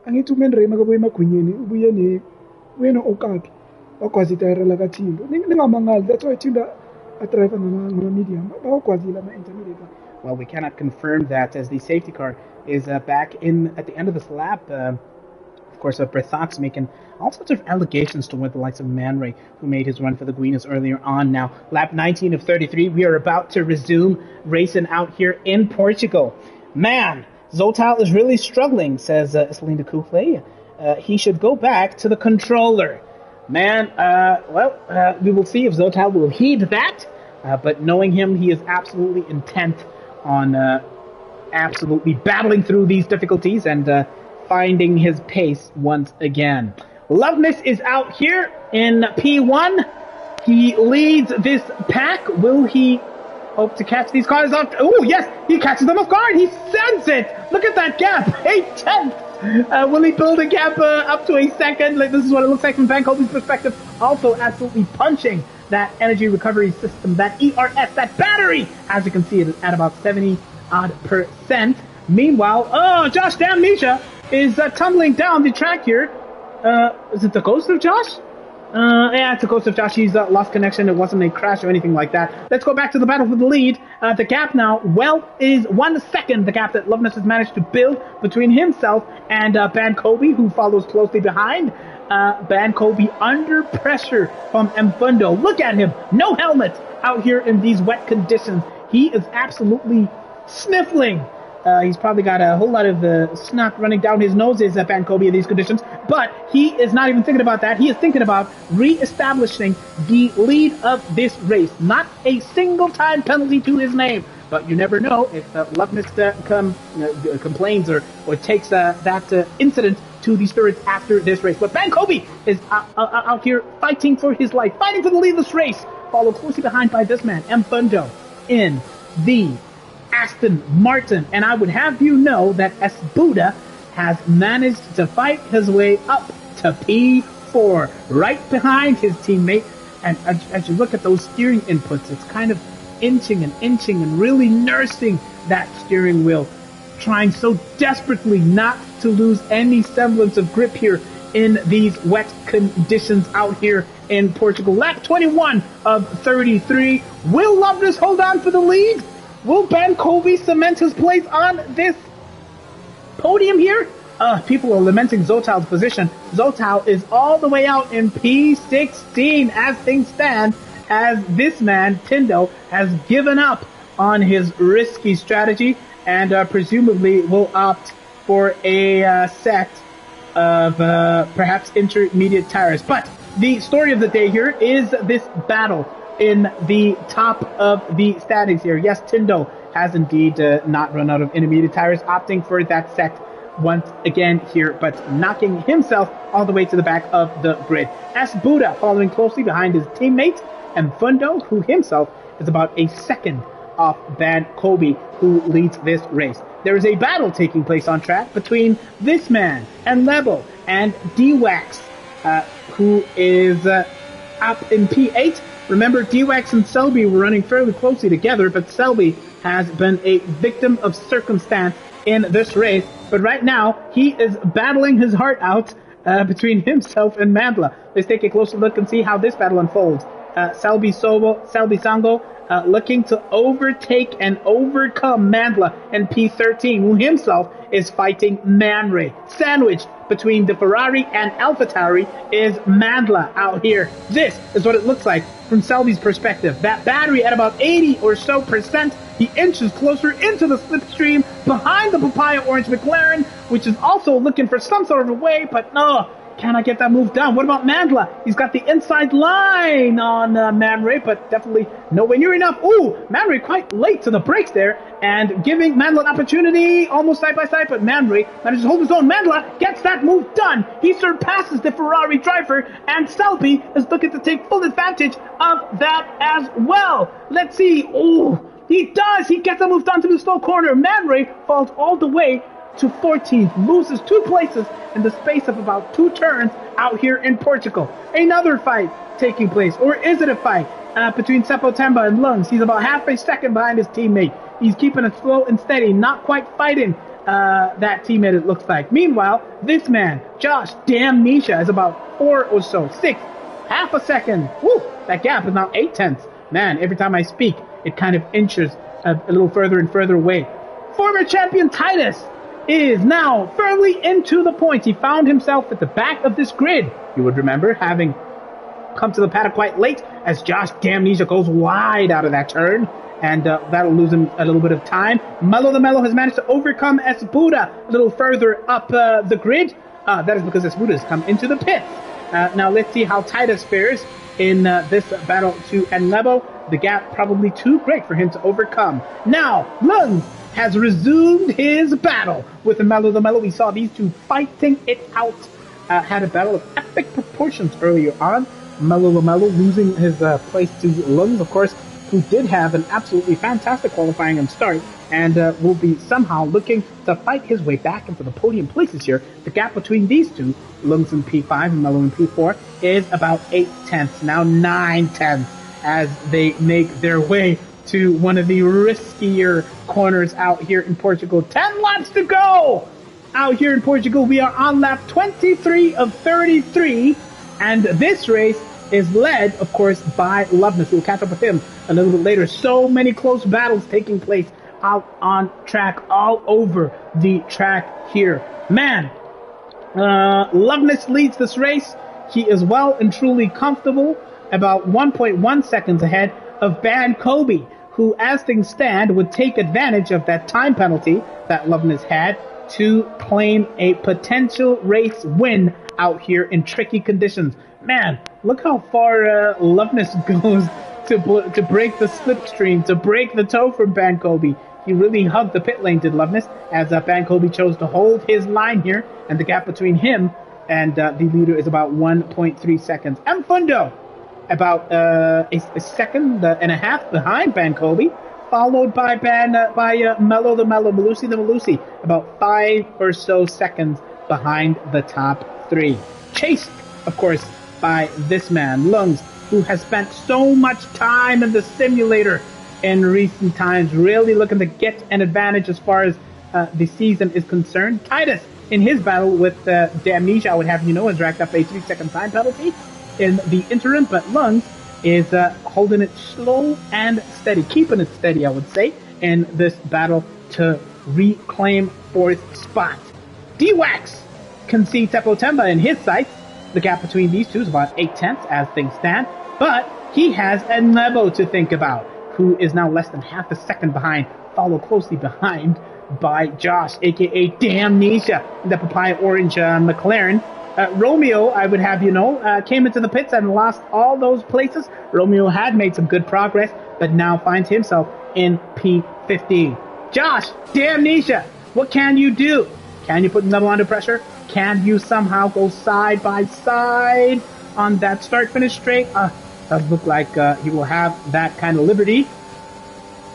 Angithi umenre makabuye emagwinyeni ubuye okapi. Bakwazi tayera la ka Tindo. Ningamangali. That's why Tindo a driver ngama medium. Bakwazi la ma intermediate. Well, we cannot confirm that as the safety car is back in at the end of this lap. Of course, Berthox making all sorts of allegations toward the likes of Man Ray, who made his run for the Guinness earlier on. Now, lap 19 of 33, we are about to resume racing out here in Portugal. Man, Zotal is really struggling, says Selena Kufle. He should go back to the controller. Man, we will see if Zotal will heed that. But knowing him, he is absolutely intent on absolutely battling through these difficulties and finding his pace once again. Loveness is out here in P1. He leads this pack. Will he hope to catch these cars off? Oh, yes, he catches them off guard. He sends it. Look at that gap. 8/10. Will he build a gap up to a second? This is what it looks like from Van Colby's perspective. Also absolutely punching that energy recovery system, that ERS, that battery. As you can see, it is at about 70-odd%. Meanwhile, Josh Dan Misha is tumbling down the track here. Is it the ghost of Josh? Yeah, it's the ghost of Josh. He's lost connection. It wasn't a crash or anything like that. Let's go back to the battle for the lead. The gap now, is 1 second, the gap that Loveness has managed to build between himself and Ban Kobe, who follows closely behind. Ban Kobe under pressure from Mfundo. Look at him. No helmet out here in these wet conditions. He is absolutely sniffling. He's probably got a whole lot of snot running down his noses at Ban Kobe in these conditions, but he is not even thinking about that. He is thinking about re-establishing the lead of this race. Not a single time penalty to his name, but you never know if Loveness complains or takes that incident to the spirits after this race. But Ban Kobe is out here fighting for his life, fighting for the lead of this race, followed closely behind by this man, Mfundo, in the Aston Martin. And I would have you know that Esbuda has managed to fight his way up to P4, right behind his teammate. And as you look at those steering inputs, it's kind of inching and really nursing that steering wheel, trying so desperately not to lose any semblance of grip here in these wet conditions out here in Portugal. Lap 21 of 33. Will Loveness hold on for the lead? Will Ban Kobe cement his place on this podium here? People are lamenting Zotal's position. Zotal is all the way out in P16 as things stand, as this man, Tindo, has given up on his risky strategy and presumably will opt for a set of perhaps intermediate tires. But the story of the day here is this battle in the top of the standings here. Yes, Tindo has indeed not run out of intermediate tires, opting for that set once again here, but knocking himself all the way to the back of the grid. Esbuda following closely behind his teammate, Mfundo, who himself is about a second off Ban Kobe, who leads this race. There is a battle taking place on track between this man and Lebo and D-Wax, who is up in P8. Remember, D-Wax and Selby were running fairly closely together, but Selby has been a victim of circumstance in this race. But right now, he is battling his heart out between himself and Mandla. Let's take a closer look and see how this battle unfolds. Selby Sango looking to overtake and overcome Mandla in P13, who himself is fighting Man Ray. Sandwiched between the Ferrari and AlphaTauri is Mandla out here. This is what it looks like from Selby's perspective. That battery at about 80 or so percent. He inches closer into the slipstream behind the Papaya Orange McLaren, which is also looking for some sort of a way, but no, cannot get that move done. What about Mandla? He's got the inside line on Man Ray, but definitely nowhere near enough. Ooh, Man Ray quite late to the brakes there, and giving Mandla an opportunity, almost side by side, but Man Ray manages to hold his own. Mandla gets that move done. He surpasses the Ferrari driver, and Selby is looking to take full advantage of that as well. Let's see. Ooh, he does. He gets the move done to the slow corner. Man Ray falls all the way to 14th, loses 2 places in the space of about 2 turns out here in Portugal. Another fight taking place, or is it a fight between Seppo Temba and Lungs? He's about half a second behind his teammate. He's keeping it slow and steady, not quite fighting that teammate, it looks like. Meanwhile, this man, Josh Damnesia, is about 4 or so, 6, half a second. Woo, that gap is now 8/10. Man, every time I speak, it kind of inches a little further and further away. Former champion Titus is now firmly into the points. He found himself at the back of this grid. You would remember having come to the paddock quite late as Josh Damnesia goes wide out of that turn, and that'll lose him a little bit of time. Mello the Mello has managed to overcome Esbuda a little further up the grid. That is because Esbuda has come into the pits. Now let's see how Titus fares in this battle to Enlebo. The gap probably too great for him to overcome. Now, Lungs has resumed his battle with Mello the Mello. We saw these two fighting it out. Had a battle of epic proportions earlier on. Mello the Mello losing his place to Lungs, of course, who did have an absolutely fantastic qualifying and start, and will be somehow looking to fight his way back into the podium places here. The gap between these two, Lungs in P5 and Mello in P4, is about 8/10, now 9/10, as they make their way to one of the riskier corners out here in Portugal. 10 laps to go! Out here in Portugal, we are on lap 23 of 33, and this race is led, of course, by Loveness. We'll catch up with him a little bit later. So many close battles taking place out on track, all over the track here. Man, Loveness leads this race. He is well and truly comfortable, about 1.1 seconds ahead of Ban Kobe, who, as things stand, would take advantage of that time penalty that Loveness had to claim a potential race win out here in tricky conditions. Man, look how far Loveness goes to break the slipstream, to break the toe from Ban Kobe. He really hugged the pit lane, did Loveness, as Ban Kobe chose to hold his line here, and the gap between him and the leader is about 1.3 seconds. M. Fundo, about a second and a half behind Ban Kobe, followed by Mello the Mello, Malusi the Malusi, about 5 or so seconds behind the top 3. Chased, of course, by this man, Lungs, who has spent so much time in the simulator in recent times, really looking to get an advantage as far as the season is concerned. Titus, in his battle with Damnesia, I would have you know, has racked up a 3-second time penalty in the interim, but Lungs is holding it slow and steady, keeping it steady, I would say, in this battle to reclaim 4th spot. D-Wax can see Seppo Temba in his sights. The gap between these two is about 8/10 as things stand, but he has Enlebo to think about, who is now less than half a second behind, followed closely behind by Josh, aka Damnesia, the Papaya Orange McLaren. Romeo, I would have you know, came into the pits and lost all those places. Romeo had made some good progress, but now finds himself in P15. Josh, Damnesia, what can you do? Can you put Neville under pressure? Can you somehow go side by side on that start-finish straight? Does look like he will have that kind of liberty.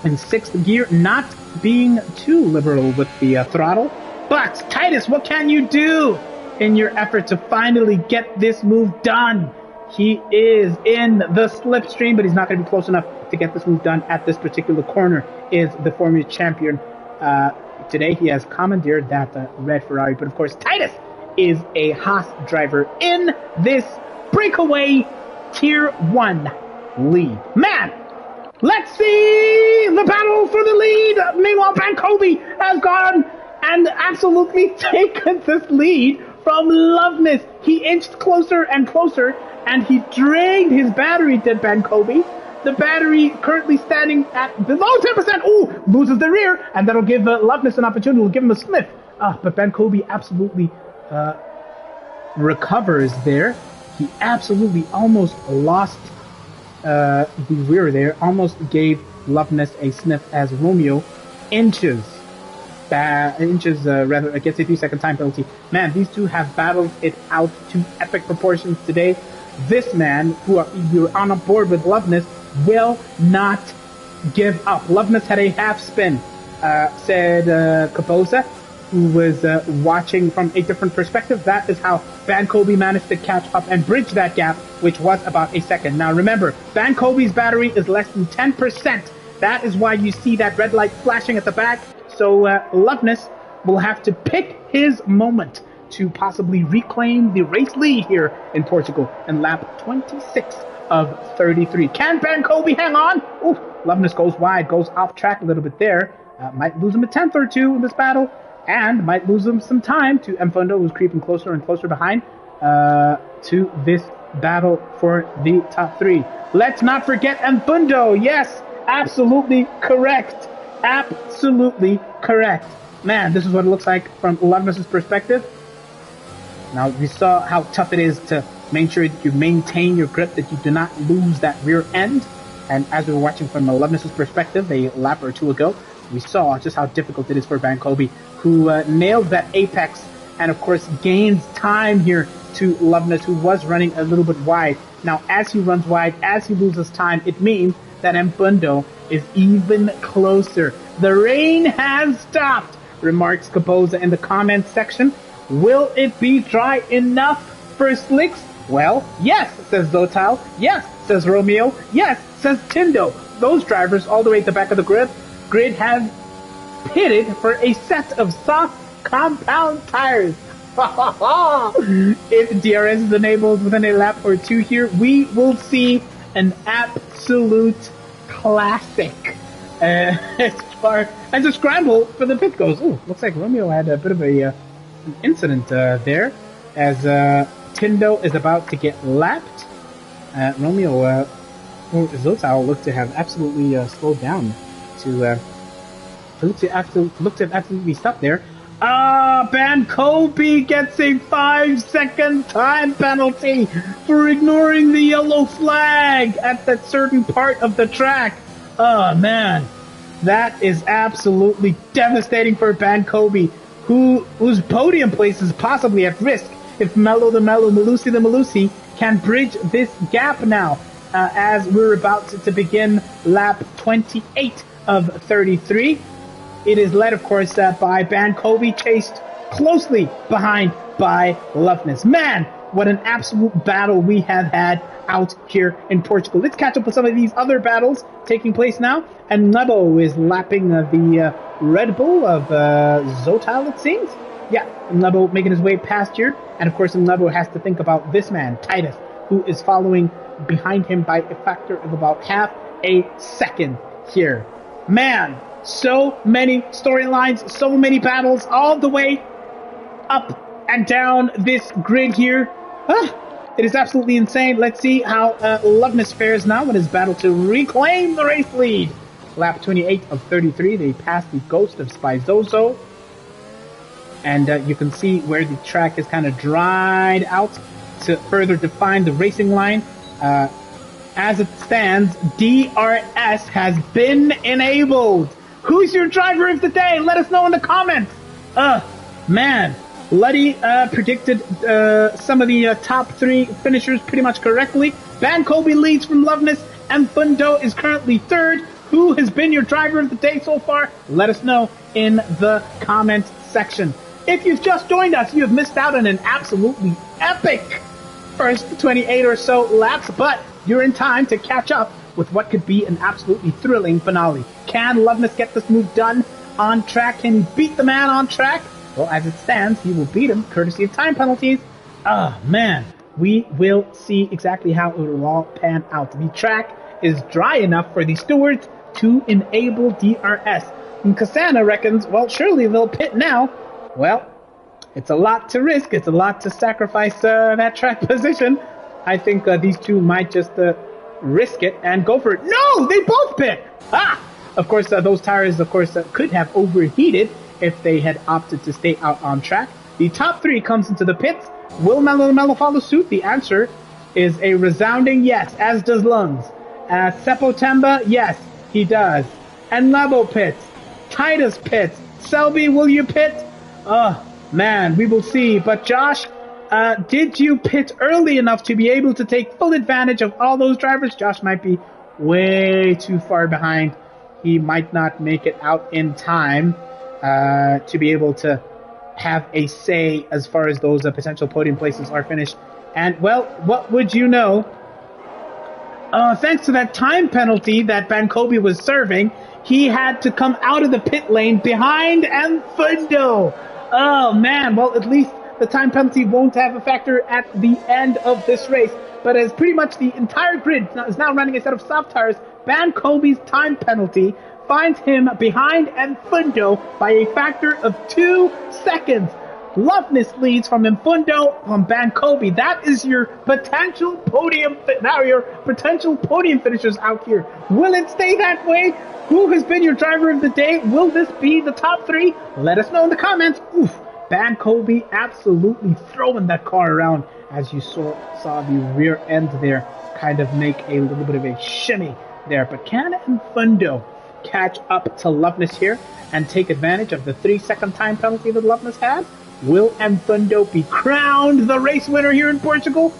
In 6th gear, not being too liberal with the throttle. But, Titus, what can you do in your effort to finally get this move done? He is in the slipstream, but he's not going to be close enough to get this move done at this particular corner. Is the Formula champion. Today he has commandeered that red Ferrari, but of course Titus is a Haas driver in this breakaway Tier 1 lead. Man, let's see the battle for the lead. Meanwhile, Bankobi has gone and absolutely taken this lead from Loveness. He inched closer and closer, and he drained his battery, did Bankobi. The battery currently standing at below 10%. Ooh, loses the rear, and that'll give Loveness an opportunity. Will give him a sniff. But Bankobi absolutely recovers there. He absolutely almost lost the rear there. Almost gave Loveness a sniff as Romeo inches rather against a 3-second time penalty. Man, these two have battled it out to epic proportions today. This man, who you're on board with Loveness, will not give up. Loveness had a half spin, said Capoza, who was watching from a different perspective. That is how Bankobi managed to catch up and bridge that gap, which was about a second. Now remember, Bankobi's battery is less than 10%. That is why you see that red light flashing at the back. So Loveness will have to pick his moment to possibly reclaim the race lead here in Portugal in lap 26 of 33. Can Bankobi hang on? Ooh, Loveness goes wide, goes off track a little bit there. Might lose him a tenth or two in this battle, and might lose him some time to Mfundo, who's creeping closer and closer behind to this battle for the top three. Let's not forget Mfundo. Yes, absolutely correct. Absolutely correct. Man, this is what it looks like from Loveness's perspective. Now, we saw how tough it is to make sure that you maintain your grip, that you do not lose that rear end. And as we were watching from Loveness's perspective a lap or two ago, we saw just how difficult it is for Bankobi, who nailed that apex and, of course, gains time here to Loveness, who was running a little bit wide. Now, as he runs wide, as he loses time, it means that Mfundo is even closer. The rain has stopped, remarks Capoza in the comments section. Will it be dry enough for slicks? Well, yes, says Zotal. Yes, says Romeo. Yes, says Tindo. Those drivers all the way at the back of the grid have pitted for a set of soft compound tires. If DRS is enabled within a lap or two here, we will see an absolute classic as far as a scramble for the pit goes. Ooh, looks like Romeo had a bit of an incident there as Tindo is about to get lapped. Romeo Zotal looked to have absolutely slowed down to look to have absolutely stopped there. Bankobi gets a 5-second time penalty for ignoring the yellow flag at that certain part of the track. Oh man, that is absolutely devastating for Bankobi, whose podium place is possibly at risk if Mello the Malusi can bridge this gap now, as we're about to begin lap 28 of 33. It is led, of course, by Bankobi, chased closely behind by Loveness. Man, what an absolute battle we have had out here in Portugal. Let's catch up with some of these other battles taking place now. And Nebo is lapping the Red Bull of Zotal, it seems. Yeah, Nebo making his way past here. And, of course, Nebo has to think about this man, Titus, who is following behind him by a factor of about half a second here. Man, so many storylines, so many battles, all the way up and down this grid here. It is absolutely insane. Let's see how Loveness fares now in his battle to reclaim the race lead. Lap 28 of 33, they pass the Ghost of Spizoso. And you can see where the track is kind of dried out to further define the racing line. As it stands, DRS has been enabled. Who's your driver of the day? Let us know in the comments. Man, Luddy predicted some of the top three finishers pretty much correctly. Bankobi leads from Loveness, and Mfundo is currently third. Who has been your driver of the day so far? Let us know in the comments section. If you've just joined us, you have missed out on an absolutely epic first 28 or so laps, but you're in time to catch up with what could be an absolutely thrilling finale. Can Loveness get this move done on track? Can he beat the man on track? Well, as it stands, he will beat him courtesy of time penalties. Oh, man. We will see exactly how it will all pan out. The track is dry enough for the stewards to enable DRS. And Cassana reckons, well, surely they'll pit now. Well, it's a lot to risk. It's a lot to sacrifice that track position. I think these two might just risk it and go for it. No, they both pit. Of course, those tires, could have overheated if they had opted to stay out on track. The top three comes into the pits. Will Mello follow suit? The answer is a resounding yes, as does Lungs. Seppo Temba, yes, he does. And Lebo pits. Titus pits. Selby, will you pit? Oh, man, we will see. But Josh, did you pit early enough to be able to take full advantage of all those drivers? Josh might be way too far behind. He might not make it out in time to be able to have a say as far as those potential podium places are finished. And, well, what would you know? Thanks to that time penalty that Bankobi was serving, he had to come out of the pit lane behind Enfundo. Oh, man. Well, at least the time penalty won't have a factor at the end of this race. But as pretty much the entire grid is now running a set of soft tires, Bankobi's time penalty finds him behind Enfundo by a factor of 2 seconds. Loveness leads from Enfundo from Bankobi. That is your potential podium. Now your potential podium finishers out here. Will it stay that way? Who has been your driver of the day? Will this be the top three? Let us know in the comments. Oof, Bankobi absolutely throwing that car around as you saw the rear end there kind of make a little bit of a shimmy there. But can Enfundo catch up to Loveness here and take advantage of the 3-second time penalty that Loveness had? Will Enfundo be crowned the race winner here in Portugal?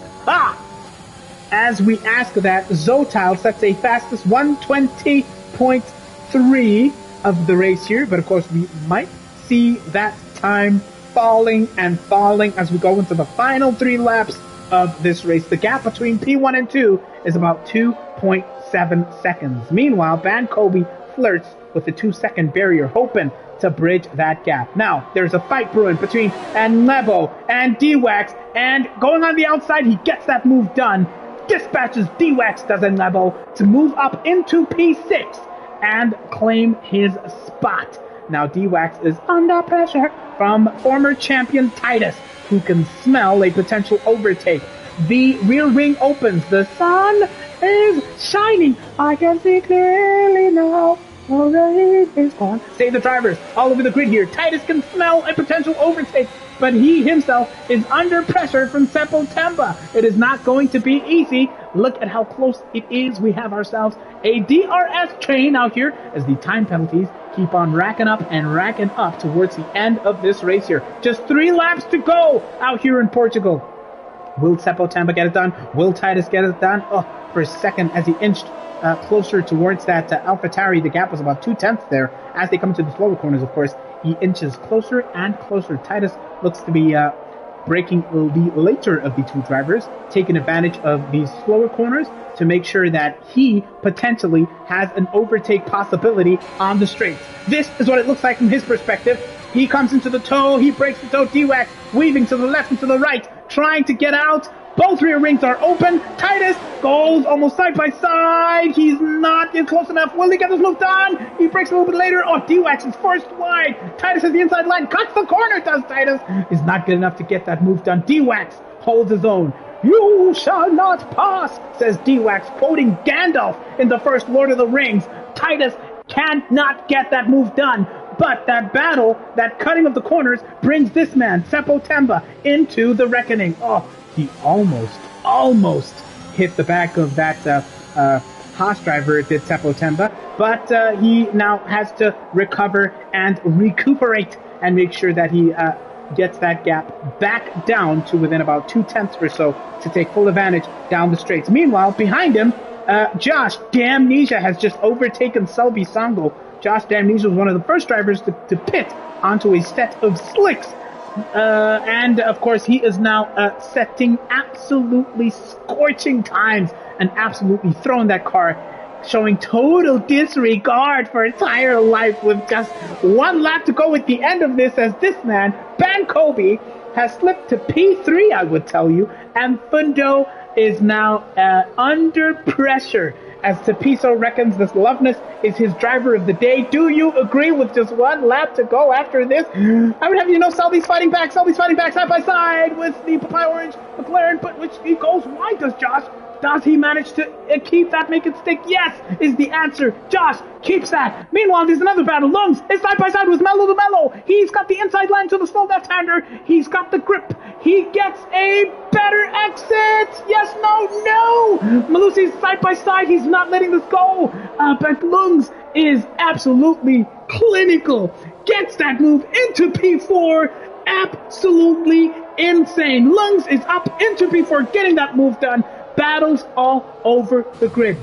As we ask that, Zotal sets a fastest 1:20.3 of the race here, but of course we might see that time falling and falling as we go into the final 3 laps of this race. The gap between P1 and 2 is about 2.7 seconds. Meanwhile, Bankobi flirts with the 2-second barrier, hoping to bridge that gap. Now, there's a fight brewing between Lebo and D-Wax, and going on the outside, he gets that move done, dispatches D-Wax, does Lebo, to move up into P6 and claim his spot. Now, D-Wax is under pressure from former champion Titus, who can smell a potential overtake. The rear wing opens. The sun is shining. I can see clearly now. The rain is on. Save the drivers all over the grid here. Titus can smell a potential overtake, but he himself is under pressure from Seppo Temba. It is not going to be easy. Look at how close it is. We have ourselves a DRS train out here as the time penalties keep on racking up towards the end of this race here. Just 3 laps to go out here in Portugal. Will Seppo Temba get it done? Will Titus get it done? Oh, for a second as he inched closer towards that AlphaTauri, the gap was about 0.2 there. As they come to the slower corners, of course, he inches closer and closer. Titus looks to be breaking the later of the two drivers, taking advantage of these slower corners to make sure that he potentially has an overtake possibility on the straights. This is what it looks like from his perspective. He comes into the toe, he breaks the toe, D-Wax weaving to the left and to the right, trying to get out. Both rear wings are open. Titus goes almost side by side. He's not in close enough. Will he get this move done? He breaks a little bit later. Oh, D-Wax is forced wide. Titus has the inside line. Cuts the corner, does Titus. Is not good enough to get that move done. D-Wax holds his own. You shall not pass, says D-Wax, quoting Gandalf in the first Lord of the Rings. Titus cannot get that move done. But that battle, that cutting of the corners, brings this man, Seppo Temba, into the reckoning. Oh, he almost hit the back of that Haas driver, did Seppo Temba. But he now has to recover and recuperate and make sure that he gets that gap back down to within about 0.2 or so to take full advantage down the straights. Meanwhile, behind him, Josh Damnesia has just overtaken Selby Sango. Josh Damnesia was one of the first drivers to pit onto a set of slicks And of course, he is now setting absolutely scorching times and absolutely throwing that car, showing total disregard for entire life with just one lap to go at the end of this, as this man, Ben Kobe, has slipped to P3, I would tell you, and Fundo is now under pressure as Tapiso reckons this Loveness is his driver of the day. Do you agree with just one lap to go after this? I would have you know Selby's fighting back side by side with the Papaya Orange McLaren, but which he goes wide, does Josh? Does he manage to keep that, make it stick? Yes, is the answer. Josh keeps that. Meanwhile, there's another battle. Lungs is side by side with Mello the Mello. He's got the inside line to the slow left-hander. He's got the grip. He gets a better exit. Yes, no. Malusi's side by side. He's not letting this go. But Lungs is absolutely clinical. Gets that move into P4. Absolutely insane. Lungs is up into P4, getting that move done. Battles all over the grid.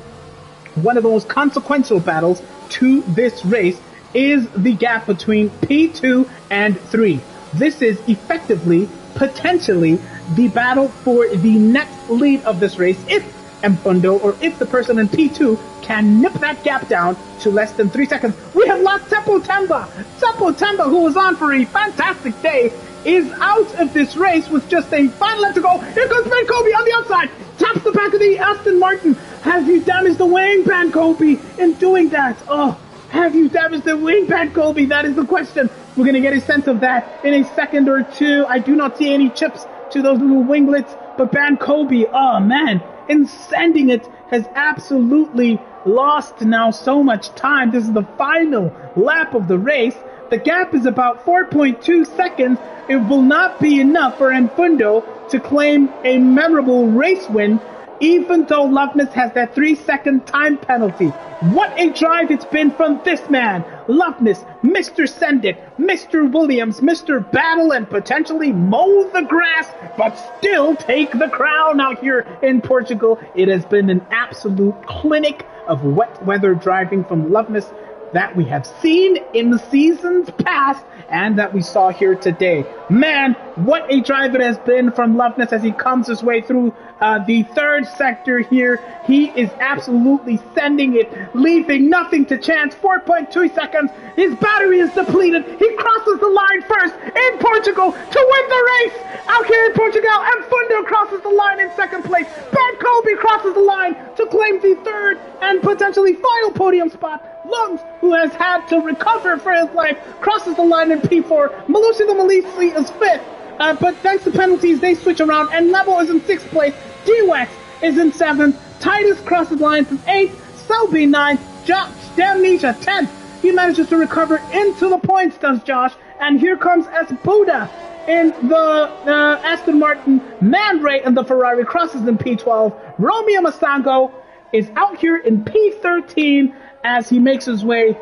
One of the most consequential battles to this race is the gap between P2 and 3. This is effectively, potentially, the battle for the next lead of this race if Mfundo or if the person in P2 can nip that gap down to less than 3 seconds. We have lost Seppo Temba, who was on for a fantastic day, is out of this race with just a final lap to go. Here comes Ben Kobe on the outside. Taps the back of the Aston Martin. Have you damaged the wing, Ben Kobe, in doing that? Oh, have you damaged the wing, Ben Kobe? That is the question. We're going to get a sense of that in a second or two. I do not see any chips to those little winglets, but Ben Kobe, oh man, in sending it, has absolutely lost now so much time. This is the final lap of the race. The gap is about 4.2 seconds. It will not be enough for Mfundo to claim a memorable race win, even though Loveness has that 3-second time penalty. What a drive it's been from this man. Loveness, Mr. Send It, Mr. Williams, Mr. Battle, and potentially mow the grass, but still take the crown out here in Portugal. It has been an absolute clinic of wet weather driving from Loveness that we have seen in seasons past and that we saw here today. Man, what a drive it has been from Loveness as he comes his way through the third sector here. He is absolutely sending it, leaving nothing to chance. 4.2 seconds. His battery is depleted. He crosses the line first in Portugal to win the race. Out here in Portugal, and Fundo crosses the line in second place. Ben Kobe crosses the line to claim the third and potentially final podium spot. Lungs, who has had to recover for his life, crosses the line in P4. Malusi the Malisi is fifth, but thanks to penalties, they switch around, and Level is in sixth place. D-Wex is in seventh. Titus crosses the line from eighth. Selby ninth. Josh Damnesia 10th. He manages to recover into the points, does Josh. And here comes Buddha in the Aston Martin. Man Ray in the Ferrari crosses in P12. Romeo Masango is out here in P13 as he makes his way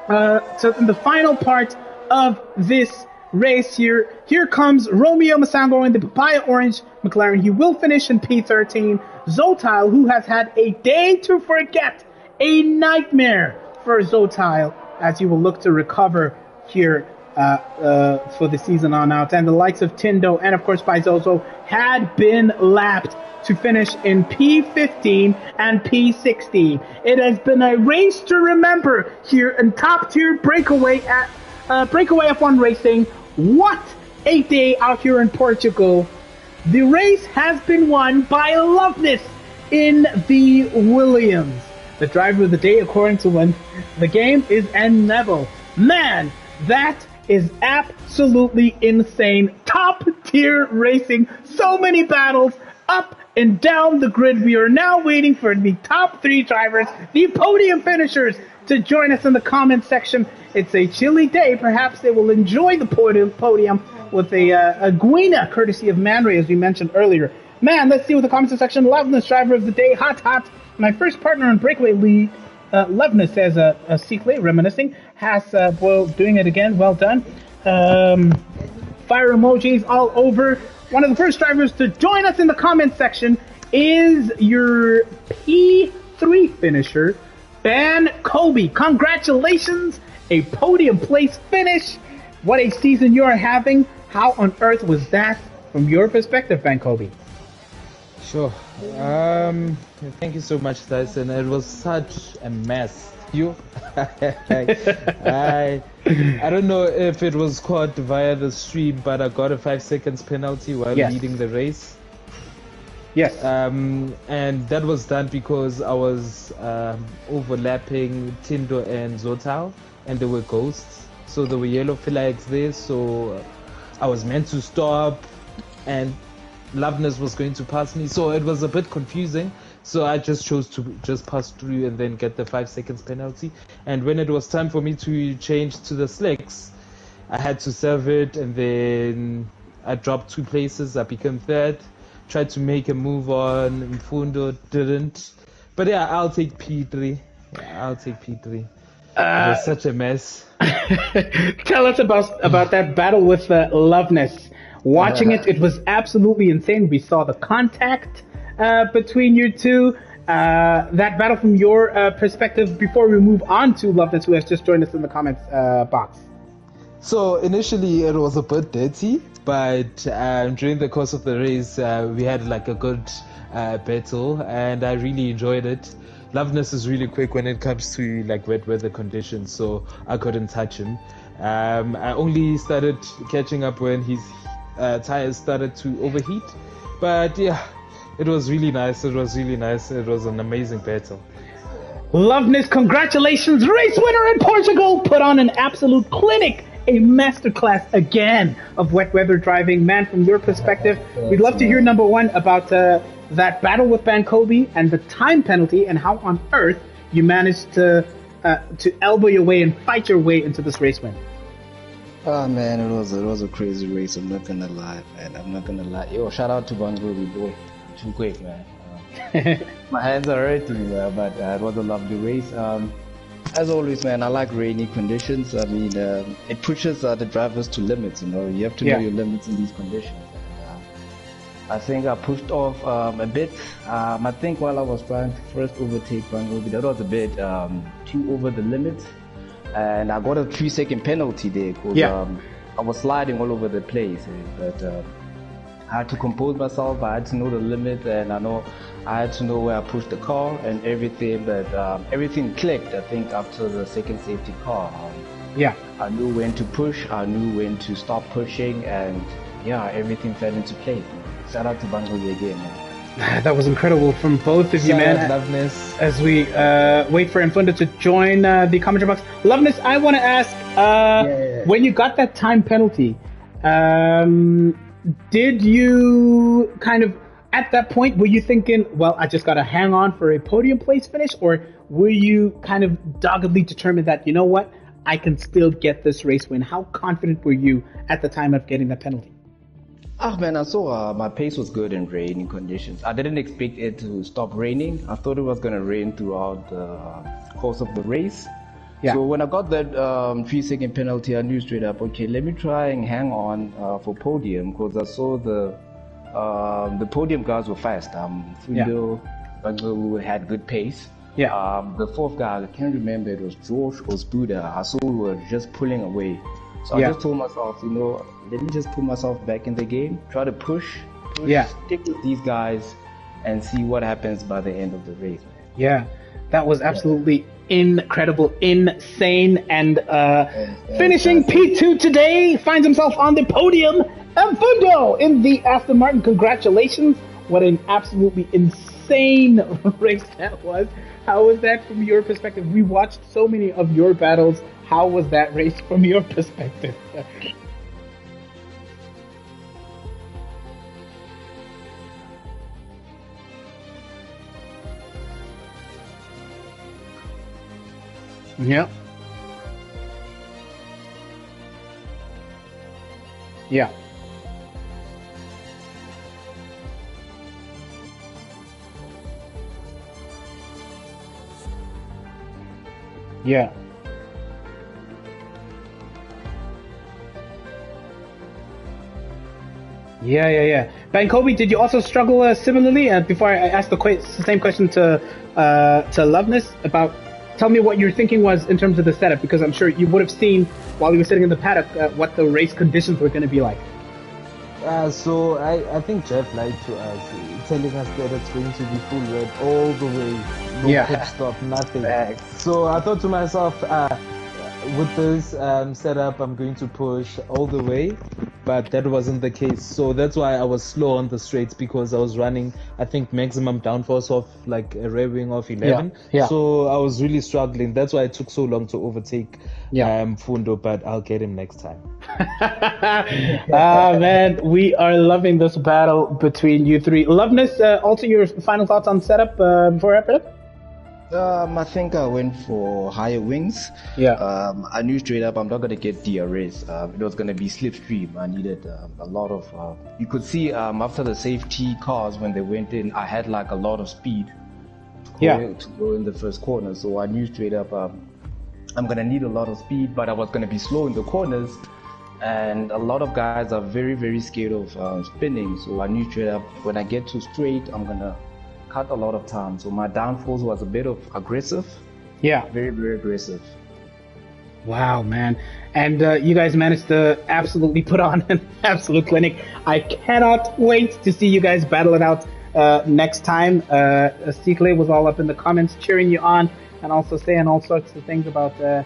to the final part of this race here. Here comes Romeo Masango in the Papaya Orange McLaren. He will finish in P13. Zotile, who has had a day to forget, a nightmare for Zotile, as he will look to recover here for the season on out. And the likes of Tindo and, of course, Paizozo had been lapped to finish in P15 and P16. It has been a race to remember here in top-tier Breakaway at Breakaway F1 Racing. What a day out here in Portugal. The race has been won by Loveness in the Williams. The driver of the day, according to when the game, is N Neville. Man, that is absolutely insane. Top-tier racing. So many battles up and down the grid. We are now waiting for the top three drivers, the podium finishers, to join us in the comment section. It's a chilly day. Perhaps they will enjoy the podium with a guina, courtesy of Man Ray, as we mentioned earlier. Man, let's see what the comment section. Loveness driver of the day, hot. My first partner in Breakaway League, Loveness, says Seclay, reminiscing. Has doing it again. Well done. Fire emojis all over. One of the first drivers to join us in the comment section is your P3 finisher, Ben Kobe. Congratulations, a podium place finish. What a season you're having. How on earth was that from your perspective, Bankobi? Sure. Thank you so much, Tyson. It was such a mess. I don't know if it was caught via the stream, but I got a 5 seconds penalty while leading the race. Yes. And that was done because I was overlapping Tindo and Zotao, and there were ghosts. So there were yellow flags there, so I was meant to stop, and Loveness was going to pass me, so it was a bit confusing. So I just chose to just pass through and then get the 5 seconds penalty. And when it was time for me to change to the slicks, I had to serve it, and then I dropped 2 places. I became third. Tried to make a move on Mfundo, didn't. But yeah, I'll take P3. It was such a mess. Tell us about that battle with Loveness. Watching it was absolutely insane. We saw the contact between you two. That battle from your perspective before we move on to Loveness, who has just joined us in the comments box. So initially it was a bit dirty, but during the course of the race we had like a good battle, and I really enjoyed it. Loveness is really quick when it comes to like wet weather conditions, so I couldn't touch him. I only started catching up when his tires started to overheat, but yeah, it was really nice. It was an amazing battle. Loveness, congratulations, race winner in Portugal. Put on an absolute clinic, a masterclass again of wet weather driving. Man, from your perspective, we'd love to hear number one about that battle with Bankobi and the time penalty, and how on earth you managed to elbow your way and fight your way into this race win. Oh man, it was a crazy race. I'm not gonna lie, man. Yo, shout out to Bangobi, boy. Too quick, man. My hands are hurting, but it was a lovely race. As always, man, I like rainy conditions. I mean, it pushes the drivers to limits. You know, you have to know your limits in these conditions. I think I pushed off a bit. I think while I was trying to first overtake Bangobi, that was a bit too over the limit. And I got a 3 second penalty there because I was sliding all over the place. But I had to compose myself. I had to know the limit, and I had to know where I pushed the car and everything. But everything clicked, I think, after the second safety car. I knew when to push. I knew when to stop pushing, and everything fell into place. Shout out to Bangobi again, man. That was incredible from both of you, man. Loveness. As we wait for Mfundo to join the commentary box. Loveness, I want to ask, when you got that time penalty, did you kind of, at that point, were you thinking, well, I just got to hang on for a podium place finish? Or were you kind of doggedly determined that, you know what, I can still get this race win? How confident were you at the time of getting that penalty? Man, I saw my pace was good in rainy conditions. I didn't expect it to stop raining. I thought it was going to rain throughout the course of the race. So when I got that 3 second penalty, I knew straight up, okay, let me try and hang on for podium, because I saw the podium guys were fast. Fundo, Bangobi had good pace. The fourth guy, I can't remember, it was George or Spuda. I saw we were just pulling away. So I just told myself, let me just put myself back in the game, try to push, stick with these guys, and see what happens by the end of the race, man. Yeah, that was absolutely incredible, insane, and finishing P2 today, finds himself on the podium, Mfundo in the Aston Martin. Congratulations. What an absolutely insane race that was. How was that from your perspective? We watched so many of your battles. How was that race from your perspective? Yeah. Yeah. Yeah. Yeah. Bankobi, did you also struggle similarly? Before I ask the same question to Loveness about, tell me what your thinking was in terms of the setup, because I'm sure you would have seen while you were sitting in the paddock what the race conditions were going to be like. So I think Jeff lied to us, telling us that it's going to be full red all the way, no pit stop, nothing. So I thought to myself, with this setup, I'm going to push all the way, but that wasn't the case. So that's why I was slow on the straights, because I was running, I think, maximum downforce of like a rear wing of 11. Yeah. So I was really struggling. That's why it took so long to overtake Fundo, but I'll get him next time. Man, we are loving this battle between you three. Loveness, also your final thoughts on setup before I wrap it up? I think I went for higher wings. I knew straight up I'm not going to get DRS. It was going to be slipstream. I needed a lot of... you could see after the safety cars, when they went in, I had like a lot of speed to go in the first corner. So I knew straight up I'm going to need a lot of speed, but I was going to be slow in the corners. And a lot of guys are very, very scared of spinning. So I knew straight up when I get to straight, I'm going to cut a lot of time. So my downforce was a bit of aggressive. Very, very aggressive. Wow, man. And you guys managed to absolutely put on an absolute clinic. I cannot wait to see you guys battle it out next time. Stikle was all up in the comments cheering you on and also saying all sorts of things about so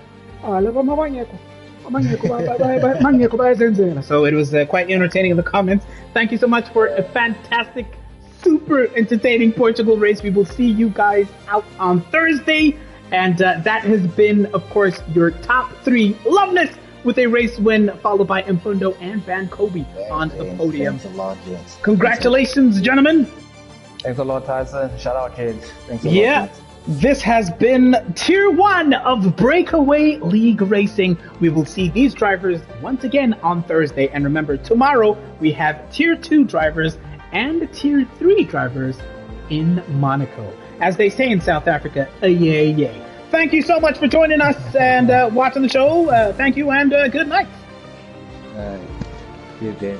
it was quite entertaining in the comments. Thank you so much for a fantastic, super entertaining Portugal race. We will see you guys out on Thursday. And that has been, of course, your top three. Loveness with a race win, followed by Mfundo and Van Kobe on the podium. Thanks a lot, James. Congratulations, gentlemen. Thanks a lot, Tyson. Shout out, kids. Thanks a lot. This has been Tier 1 of Breakaway League Racing. We will see these drivers once again on Thursday. And remember, tomorrow we have Tier 2 drivers and Tier 3 drivers in Monaco. As they say in South Africa, yay, yay. Thank you so much for joining us and watching the show. Thank you and good night. Good day.